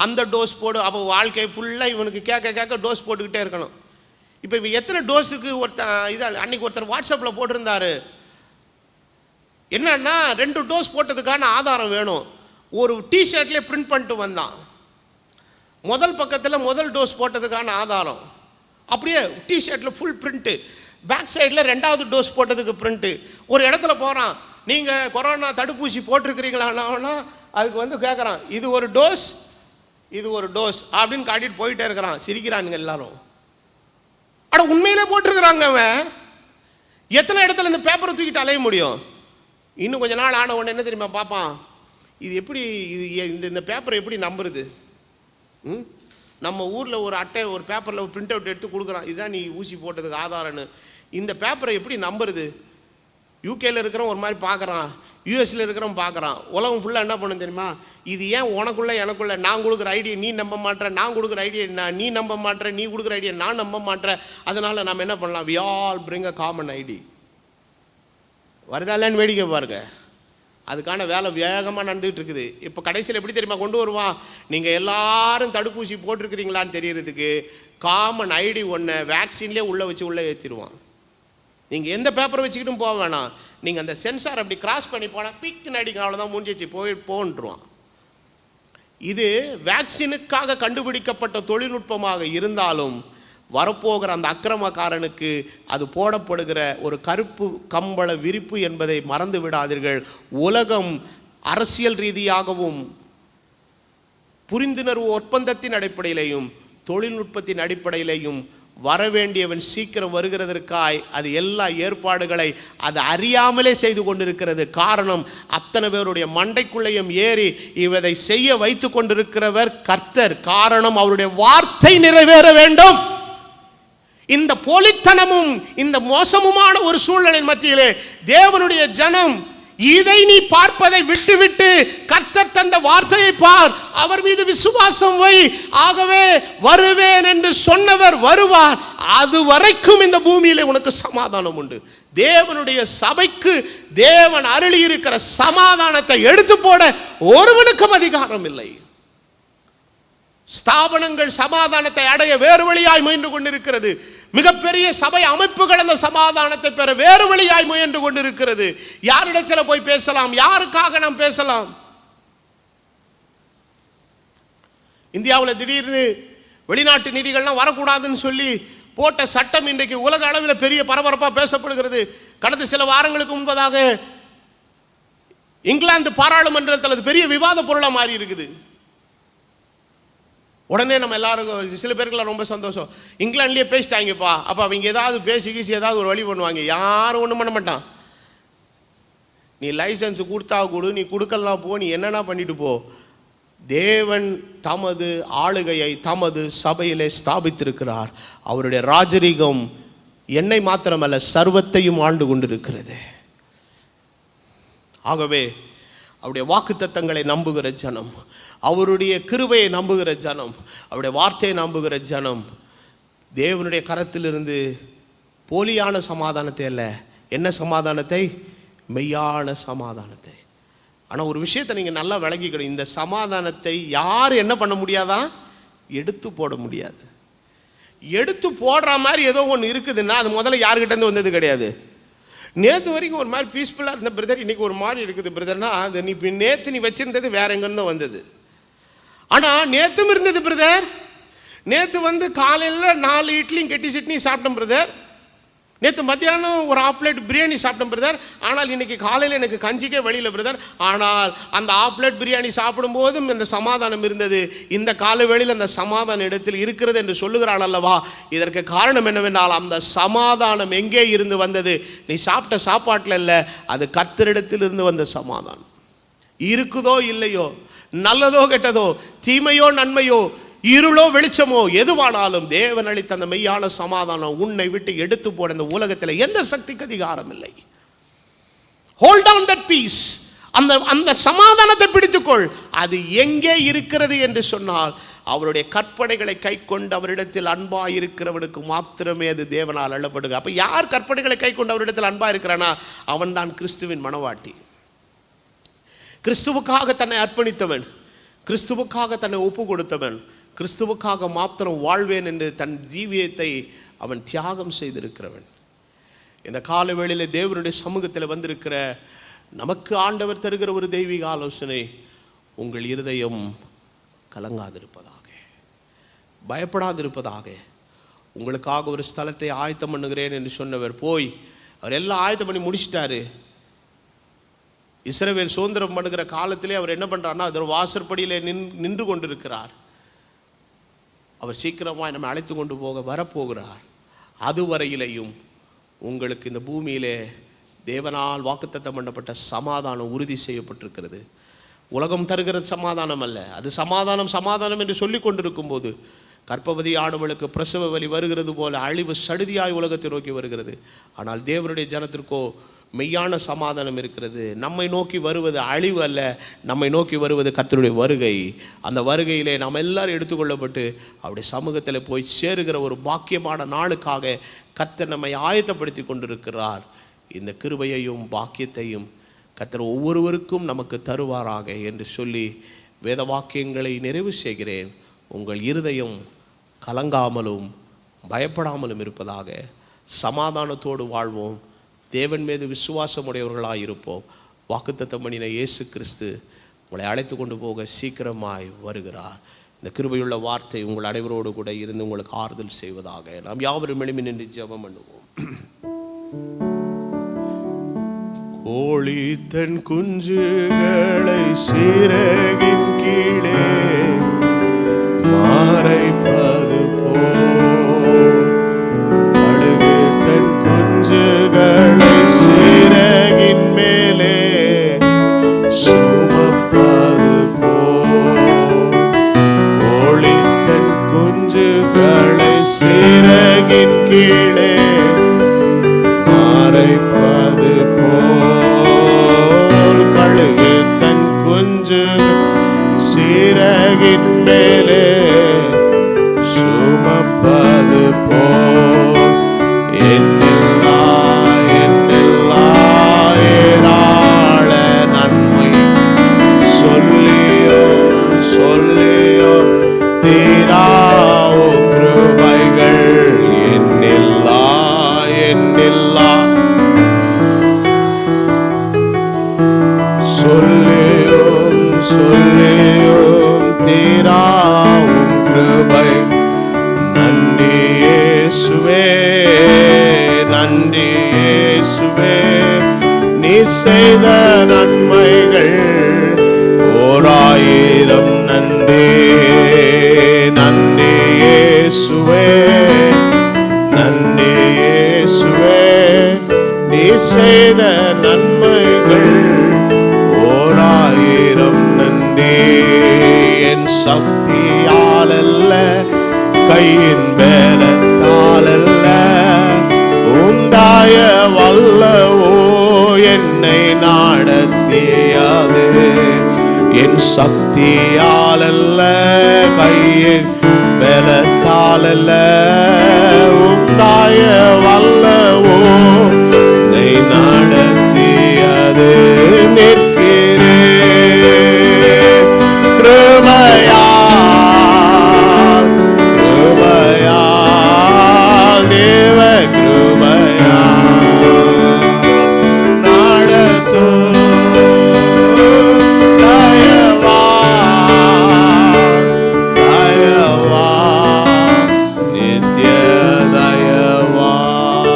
அந்த டோஸ் போடு. அப்போ வாழ்க்கை ஃபுல்லாக இவனுக்கு கேட்க டோஸ் போட்டுக்கிட்டே இருக்கணும். இப்போ எத்தனை டோஸுக்கு அன்னைக்கு ஒருத்தர் வாட்ஸ்அப்பில் போட்டிருந்தாரு, என்னன்னா 2 டோஸ் போட்டதுக்கான ஆதாரம் வேணும். ஒரு டிஷர்ட்லேயே பிரிண்ட் பண்ணிட்டு வந்தான். முதல் பக்கத்தில் முதல் டோஸ் போட்டதுக்கான ஆதாரம், அப்படியே டிஷர்ட்டில் ஃபுல் பிரிண்ட்டு, பேக் சைடில் 2வது டோஸ் போட்டதுக்கு பிரிண்ட்டு. ஒரு இடத்துல போகிறான், நீங்கள் கொரோனா தடுப்பூசி போட்டிருக்கிறீங்களான்னா அதுக்கு கேட்குறான், இது ஒரு டோஸ் இது ஒரு டோஸ் அப்படின்னு காட்டிட்டு போயிட்டே இருக்கிறான். சிரிக்கிறானுங்க எல்லாரும். அட உண்மையிலே போட்டிருக்கிறாங்க. அவன் எத்தனை இடத்துல இந்த பேப்பரை தூக்கிட்டு அலைய முடியும்? இன்னும் கொஞ்ச நாள் ஆன உடனே என்ன தெரியுமா பார்ப்பான், இது எப்படி இந்த பேப்பரை எப்படி நம்புறது? நம்ம ஊரில் ஒரு அட்டை ஒரு பேப்பரில் ஒரு பிரிண்ட் அவுட் எடுத்து கொடுக்குறான், இதுதான் நீ ஊசி போட்டதுக்கு ஆதாரம்னு. இந்த பேப்பரை எப்படி நம்புறது? யூகேல இருக்கிறவன் ஒரு மாதிரி பார்க்குறான், யூஎஸில் இருக்கிறவன் பார்க்குறான், உலகம் ஃபுல்லாக என்ன பண்ணணும் தெரியுமா? இது ஏன் உனக்குள்ள எனக்குள்ள, நான் கொடுக்குற ஐடியா நீ நம்ப மாட்டேன், நான் கொடுக்குற ஐடியா நீ நம்ப மாட்டேன், நீ கொடுக்குற ஐடியா நான் நம்ப மாட்டேன். அதனால் நம்ம என்ன பண்ணலாம், we all bring a common ID. வருதாலன்னு வேடிக்கை பாருங்க. அதுக்கான வேலை வேகமாக நடந்துகிட்டு இருக்குது. இப்போ கடைசியில் எப்படி தெரியுமா கொண்டு வருவான், நீங்கள் எல்லாரும் தடுப்பூசி போட்டிருக்கிறீங்களான்னு தெரியறதுக்கு காமன் ஐடி ஒன்று வேக்சின்லேயே உள்ளே ஏற்றிடுவான். நீங்கள் எந்த பேப்பரை வச்சுக்கிட்டும் போக வேணாம், நீங்கள் அந்த சென்சார் அப்படி கிராஸ் பண்ணி போனால் பிக்கு நடிக்க, அவ்வளோதான் முடிஞ்சிச்சு, போன்றுவான். இது வேக்சினுக்காக கண்டுபிடிக்கப்பட்ட தொழில்நுட்பமாக இருந்தாலும் வரப்போகிற அந்த அக்கிரமக்காரனுக்கு அது போடப்படுகிற ஒரு கருப்பு கம்பள விரிப்பு என்பதை மறந்து விடாதீர்கள். உலகம் அரசியல் ரீதியாகவும் புரிந்துணர்வு ஒப்பந்தத்தின் அடிப்படையிலையும் தொழில்நுட்பத்தின் அடிப்படையிலையும் வரவேண்டியவன் சீக்கிரம் வருகிறதற்காய் அது எல்லா ஏற்பாடுகளை அது அறியாமலே செய்து கொண்டிருக்கிறது. காரணம், அத்தனை பேருடைய மண்டைக்குள்ளையும் ஏறி இவதை செய்ய வைத்து கொண்டிருக்கிறவர் கர்த்தர். காரணம், அவருடைய வார்த்தை நிறைவேற வேண்டும். இந்த போலித்தனமும் இந்த மோசமுமான ஒரு சூழ்நிலை மத்தியிலே தேவனுடைய ஜனம் இதை நீ பார்ப்பதை விட்டுவிட்டு கர்த்தர் தந்த வார்த்தையை பார், அவர் மீது விசுவாசம் வை. ஆகவே வருவேன் என்று சொன்னவர் வருவார். அது வரைக்கும் இந்த பூமியிலே உனக்கு சமாதானம் உண்டு. தேவனுடைய சபைக்கு தேவன் அருளி இருக்கிற சமாதானத்தை எடுத்து போட ஒருவனுக்கும் அதிகாரம் இல்லை. ஸ்தாபனங்கள் சமாதானத்தை அடைய வேறு வழியாய் முயன்று கொண்டிருக்கிறது. மிகப்பெரிய சபை அமைப்புகள் அந்த சமாதானத்தை பெற வேறு வழியாய் முயன்று கொண்டிருக்கிறது. யாரிடத்தில் போய் பேசலாம்? யாருக்காக நாம் பேசலாம்? இந்தியாவில் திடீர்னு வெளிநாட்டு நிதிகள்லாம் வரக்கூடாதுன்னு சொல்லி போட்ட சட்டம் இன்றைக்கு உலக அளவில் பெரிய பரபரப்பாக பேசப்படுகிறது. கடந்த சில வாரங்களுக்கு முன்பதாக இங்கிலாந்து பாராளுமன்றத்தில் அது பெரிய விவாத பொருளாக மாறி இருக்குது. உடனே நம்ம எல்லாருக்கும் சில பேருக்குலாம் ரொம்ப சந்தோஷம், இங்கிலாந்துலேயே பேசிட்டாங்கப்பா, அப்போ அவங்க ஏதாவது பேசி ஏதாவது ஒரு வழி பண்ணுவாங்க. யாரும் ஒன்றும் பண்ண மாட்டான். நீ லைசன்ஸ் கொடுத்தா கொடு, நீ கொடுக்கலாம் போ, நீ என்னென்ன பண்ணிட்டு போ. தேவன் தமது ஆளுகையை தமது சபையிலே ஸ்தாபித்திருக்கிறார். அவருடைய ராஜரீகம் என்னை மாத்திரமல்ல சர்வத்தையும் ஆண்டு கொண்டிருக்கிறது. ஆகவே அவருடைய வாக்குத்தத்தங்களை நம்புகிற ஜனம், அவருடைய கிருபையை நம்புகிற ஜனம், அவருடைய வார்த்தையை நம்புகிற ஜனம் தேவனுடைய கரத்திலிருந்து போலியான சமாதானத்தை அல்ல, என்ன சமாதானத்தை? மெய்யான சமாதானத்தை. ஆனால் ஒரு விஷயத்தை நீங்கள் நல்லா விளங்கிக்கணும், இந்த சமாதானத்தை யார் என்ன பண்ண முடியாதான்? எடுத்து போட முடியாது. எடுத்து போடுற மாதிரி ஏதோ ஒன்று இருக்குதுன்னா அது முதல்ல யாருக்கிட்டேருந்து வந்தது கிடையாது. நேற்று வரைக்கும் ஒரு மாதிரி பீஸ்ஃபுல்லாக இருந்த பிரதர், இன்றைக்கி ஒரு மாதிரி இருக்குது பிரதர்னா, அது நீ நேற்று நீ வச்சுருந்தது வேற எங்கேருந்து வந்தது. ஆனால் நேற்றும் இருந்தது பிரதர். நேற்று காலையில் 4 இட்லியும் கெட்டி சட்னி சாப்பிட்டேன் பிரதர். நேற்று மத்தியானம் ஒரு 1/2 பிளேட் பிரியாணி சாப்பிட்டேன் பிரதர். ஆனால் இன்றைக்கி காலையில் எனக்கு கஞ்சிக்கே வழியில் பிரதர். ஆனால் அந்த 1/2 பிளேட் பிரியாணி சாப்பிடும்போதும் இந்த சமாதானம் இருந்தது. இந்த காலை வேளையில் அந்த சமாதான இடத்தில் இருக்கிறது என்று சொல்லுகிறான் அல்லவா? இதற்கு காரணம் என்னவென்றால் அந்த சமாதானம் எங்கே இருந்து வந்தது? நீ சாப்பிட்ட சாப்பாட்டில் இல்லை, அது கர்த்தரிடத்தில் இருந்து வந்த சமாதானம். இருக்குதோ இல்லையோ, நல்லதோ கெட்டதோ, தீமையோ நன்மையோ, இருளோ வெளிச்சமோ, எதுவானாலும் தேவன் அளித்த அந்த மெய்யான சமாதானம் உன்னை விட்டு எடுத்து போட இந்த உலகத்தில் எந்த சக்திக்கு அதிகாரம் இல்லை. Hold on that peace. அந்த சமாதானத்தை பிடித்துக்கொள். அது எங்கே இருக்கிறது என்று சொன்னால் அவருடைய கற்பனைகளை கை கொண்டு அவரிடத்தில் அன்பா இருக்கிறவனுக்கு மாத்திரமே அது தேவனால் அள்ளப்படுக. அப்ப யார் கற்பனைகளை கை கொண்டு அவரிடத்தில் அன்பா இருக்கிறானா அவன் தான் கிறிஸ்துவின் மனவாட்டி. கிறிஸ்துவுக்காக தன்னை அர்ப்பணித்தவன், கிறிஸ்துவுக்காக தன்னை ஒப்பு கொடுத்தவன், கிறிஸ்துவுக்காக மாத்திரம் வாழ்வேன் என்று தன் ஜீவியத்தை அவன் தியாகம் செய்திருக்கிறவன். இந்த கால வேளையில் தேவனுடைய சமூகத்தில் வந்திருக்கிற நமக்கு ஆண்டவர் தருகிற ஒரு தெய்வீக ஆலோசனை, உங்கள் இருதயம் கலங்காதிருப்பதாக, பயப்படாதிருப்பதாக. உங்களுக்காக ஒரு ஸ்தலத்தை ஆயத்தம் பண்ணுகிறேன் என்று சொன்னவர் போய் அவர் எல்லாம் ஆயத்தம் பண்ணி முடிச்சிட்டாரு. இஸ்ரவேல் சுதந்திரம் பண்ணுகிற காலத்திலே அவர் என்ன பண்ணுறாருன்னா அதர் வாசற்படியிலே நின்று கொண்டிருக்கிறார். அவர் சீக்கிரமாக நம்ம அழைத்து கொண்டு வரப்போகிறார். அதுவரையிலையும் உங்களுக்கு இந்த பூமியிலே தேவனால் வாக்குத்தத்தம் பண்ணப்பட்ட சமாதானம் உறுதி செய்யப்பட்டிருக்கிறது. உலகம் தருகிற சமாதானம் அல்ல, அது சமாதானம் சமாதானம் என்று சொல்லி கொண்டிருக்கும் போது கர்ப்பவதி ஆடுவளுக்கு பிரசவ வலி வருகிறது போல அழிவு சடுதியாய் உலகத்தை நோக்கி வருகிறது. ஆனால் தேவனுடைய ஜனத்திற்கோ மெய்யான சமாதானம் இருக்கிறது. நம்மை நோக்கி வருவது அழிவு அல்ல, நம்மை நோக்கி வருவது கர்த்தருடைய வருகை. அந்த வருகையிலே நாம் எல்லாரும் எடுத்துக்கொள்ளப்பட்டு அவருடைய சமூகத்தில் போய் சேருகிற ஒரு பாக்கியமான நாளுக்காக கர்த்தர் நம்மை ஆயத்தப்படுத்தி கொண்டிருக்கிறார். இந்த கிருபையையும் பாக்கியத்தையும் கர்த்தர் ஒவ்வொருவருக்கும் நமக்கு தருவாராக என்று சொல்லி வேத வாக்கியங்களை நிறைவு செய்கிறேன். உங்கள் இருதயம் கலங்காமலும் பயப்படாமலும் இருப்பதாக. சமாதானத்தோடு வாழ்வோம், தேவன் மீது விசுவாசமுடையவர்களாக இருப்போம். வாக்குத்தத்தம் பண்ணின இயேசு கிறிஸ்து உங்களை அழைத்து கொண்டு போக சீக்கிரமாய் வருகிறார். இந்த கிருபையுள்ள வார்த்தை உங்கள் அனைவரோடு கூட இருந்து உங்களுக்கு ஆறுதல் செய்வதாக. நாம் யாவரும் எழும்பி நின்று ஜெபம் பண்ணுவோம். கோழி தன் குஞ்சுகளை சிறகின் கீழே மறைப்பது போல், கழுகு தன் குஞ்சுகளை சிறகின் மேலே சுமப்பது போல், கோழி தன் குஞ்சுகளை சிறகின் கீழே மறைப்பது போல், கழுகு தன் குஞ்சுகள் சிறகின் மேலே சுமப்பது போல், என்னில்லா ஏராள நன்மை சொல்லியோ சொல்லியோ தீராவோ கிருபைகள், என்னில்லா சொல்லியும் சொல்லியும் தீராவும் கிருபை. நன்றி இயேசுவே, நன்றி இயேசுவே, நீ செய்த நன்மைகள் 1000 நன்றி. நன்றி இயேசுவே, நன்றி இயேசுவே, நீ செய்த நன்மைகள் கையின் பலத்தாலல்ல, உந்தாய வல்லவோ என்னை நடத்தியது. என் சக்தியாலல்ல, கையின் பலத்தாலல்ல, உந்தாய வல்லவோ என்னை நடத்தியது. நிற்கிறேன் கிருபையால், கிருபையால், தேவ கிருபையால் நடத்தும் தயவால், தயவால், நித்திய தயவால்.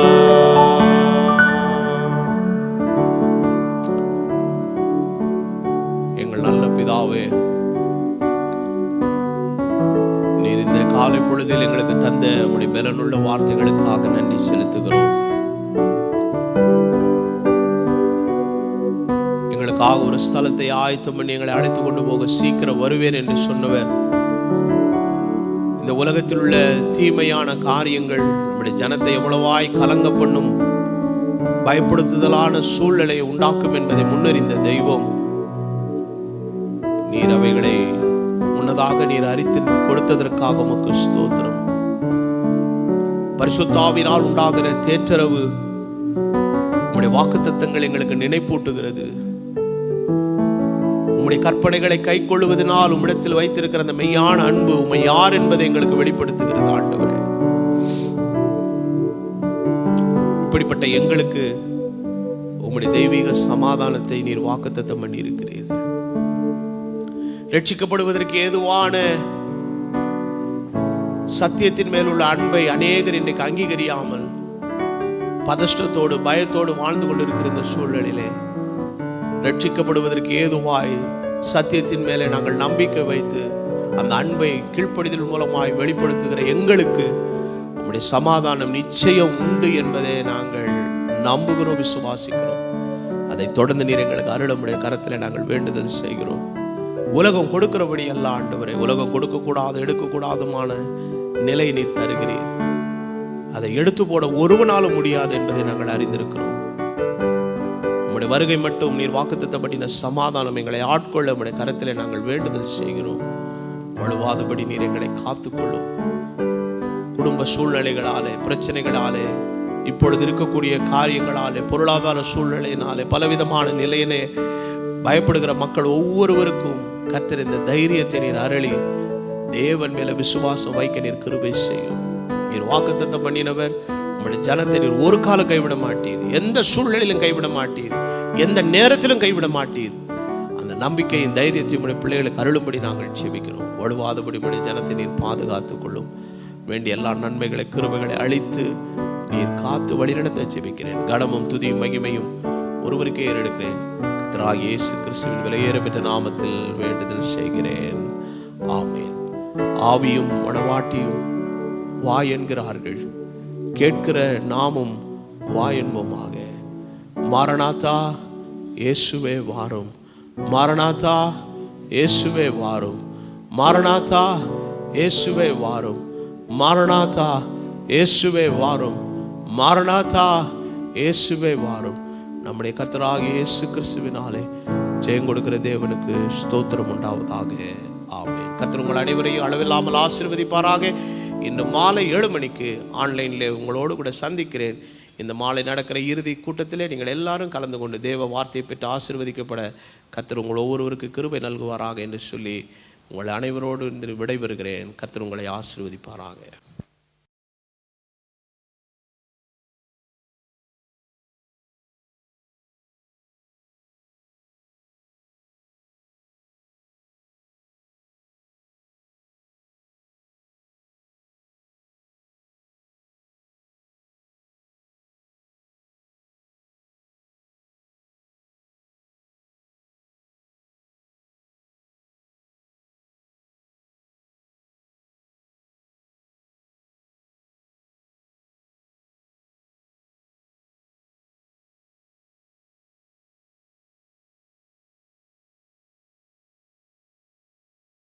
எங்கள் நல்ல பிதாவே, நீர் இந்த காலை பொழுதில் எங்களுக்கு தந்த உம்முடைய பலனுள்ள வார்த்தைகளுக்காக நன்றி செலுத்துகிறோம். எங்களுக்காக ஒரு ஸ்தலத்தை ஆயத்தம் பண்ணி எங்களை அழைத்து கொண்டு போக சீக்கிரம் வருவேன் என்று சொன்னவர், இந்த உலகத்தில் உள்ள தீமையான காரியங்கள் நம்முடைய ஜனத்தை எவ்வளவாய் கலங்க பண்ணும், பயப்படுத்துதலான சூழ்நிலையை உண்டாக்கும் என்பதை முன்னறிந்த தெய்வம், நீர் அவைகளை முன்னதாக நீர் அறித்து கொடுத்ததற்காக உமக்கு ஸ்தோத்திரம். பரிசுத்தாவினால் உண்டாகிற தேற்றரவு உம்முடைய வாக்குத்தத்தங்கள் எங்களுக்கு நினைப்பூட்டுகிறது. உம்முடைய கற்பனைகளை கை கொள்ளுவதனால் உம்மிடத்தில் வைத்திருக்கிற அந்த மெய்யான அன்பு உம்மை யார் என்பதை எங்களுக்கு வெளிப்படுத்துகிறது. ஆண்டவரே, இப்படிப்பட்ட எங்களுக்கு உம்முடைய தெய்வீக சமாதானத்தை நீர் வாக்குத்தத்தம் பண்ணி இருக்கிறீர். ரட்சிக்கப்படுவதற்கு ஏதுவான சத்தியத்தின் மேல் உள்ள அன்பை அநேகர் இன்றைக்கு அங்கீகரியாமல் பதஷ்டத்தோடு பயத்தோடு வாழ்ந்து கொண்டிருக்கிற இந்த சூழ்நிலையிலே, ரட்சிக்கப்படுவதற்கு ஏதுவாய் சத்தியத்தின் மேலே நாங்கள் நம்பிக்கை வைத்து அந்த அன்பை கீழ்ப்படிதல் மூலமாய் வெளிப்படுத்துகிற எங்களுக்கு உம்முடைய சமாதானம் நிச்சயம் உண்டு என்பதை நாங்கள் நம்புகிறோம், விசுவாசிக்கிறோம். அதை தொடர்ந்து நீர் எங்களுக்கு அருள உம்முடைய கரத்தில் நாங்கள் வேண்டுதல் செய்கிறோம். உலகம் கொடுக்கிறபடி அல்ல ஆண்டவரே, உலகம் கொடுக்கக்கூடாது எடுக்கக்கூடாதுமான நிலை நீர் தருகிறீர். அதை எடுத்து போட ஒருவனாலும் முடியாது என்பதை நாங்கள் அறிந்திருக்கிறோம். உம்முடைய வருகை மட்டும் நீர் வாக்குத்தத்தப்படின சமாதானம் எங்களை ஆட்கொள்ள உம்முடைய கரத்திலே நாங்கள் வேண்டுதல் செய்கிறோம். வலுவாதபடி நீர் எங்களை காத்துக்கொள்ளும். குடும்ப சூழ்நிலைகளாலே, பிரச்சனைகளாலே, இப்பொழுது இருக்கக்கூடிய காரியங்களாலே, பொருளாதார சூழ்நிலையினாலே, பலவிதமான நிலையிலே பயப்படுகிற மக்கள் ஒவ்வொருவருக்கும் கர்த்தர் இந்த தைரியத்தை நீர் அருளி தேவன் மேல விசுவாசம் வைக்க நீர் கிருபை செய்யும். நீர் வாக்குத்தத்தம் பண்ணினவர், உம்முடைய ஜனத்தை நீர் ஒரு காலம் கைவிட மாட்டீர், எந்த சூழ்நிலையிலும் கைவிட மாட்டீர், எந்த நேரத்திலும் கைவிட மாட்டீர். அந்த நம்பிக்கையின் தைரியத்தை உம்முடைய பிள்ளைகளுக்கு அருளும்படி நாங்கள் ஜெபிக்கிறோம். வலுவாதபடி உம்முடைய ஜனத்தை நீர் பாதுகாத்துக் கொள்ளும். வேண்டிய எல்லா நன்மைகளை கிருபைகளை அளித்து நீர் காத்து வழிநடத்த ஜெபிக்கிறேன். கனமும் துதியும் மகிமையும் ஒருவருக்கே ஏறெடுக்கிறேன். கர்த்தராகிய இயேசு கிறிஸ்துவின் விலையேற பெற்ற நாமத்தில் வேண்டுதல் செய்கிறேன். ஆமென். ஆவியும் மணவாட்டியும் வா என்கிறார்கள், கேட்கிற நாமும் வா என்போமாக. மாரநாதா இயேசுவே வாரும், மாரநாதா இயேசுவே வாரும், மாரநாதா இயேசுவே வாரும், மாரநாதா இயேசுவே வாரும், மாரநாதா இயேசுவே வாரும். நம்முடைய கர்த்தராகிய இயேசு கிறிஸ்துவினாலே ஜெயம் கொடுக்கிற தேவனுக்கு ஸ்தோத்திரம் உண்டாவதாக. ஆமென். கர்த்தர் உங்கள் அனைவரையும் அளவில்லாமல் ஆசீர்வதிப்பாராக. இன்று மாலை 7 மணிக்கு ஆன்லைனில் உங்களோடு கூட சந்திக்கிறேன். இந்த மாலை நடக்கிற இறுதி கூட்டத்திலே நீங்கள் எல்லாரும் கலந்து கொண்டு தேவ வார்த்தையை பெற்று ஆசீர்வதிக்கப்பட கர்த்தர் உங்கள் ஒவ்வொருவருக்கு கிருபை நல்குவாராக என்று சொல்லி உங்கள் அனைவரோடு இருந்து விடைபெறுகிறேன். கர்த்தர் உங்களை ஆசீர்வதிப்பாராக.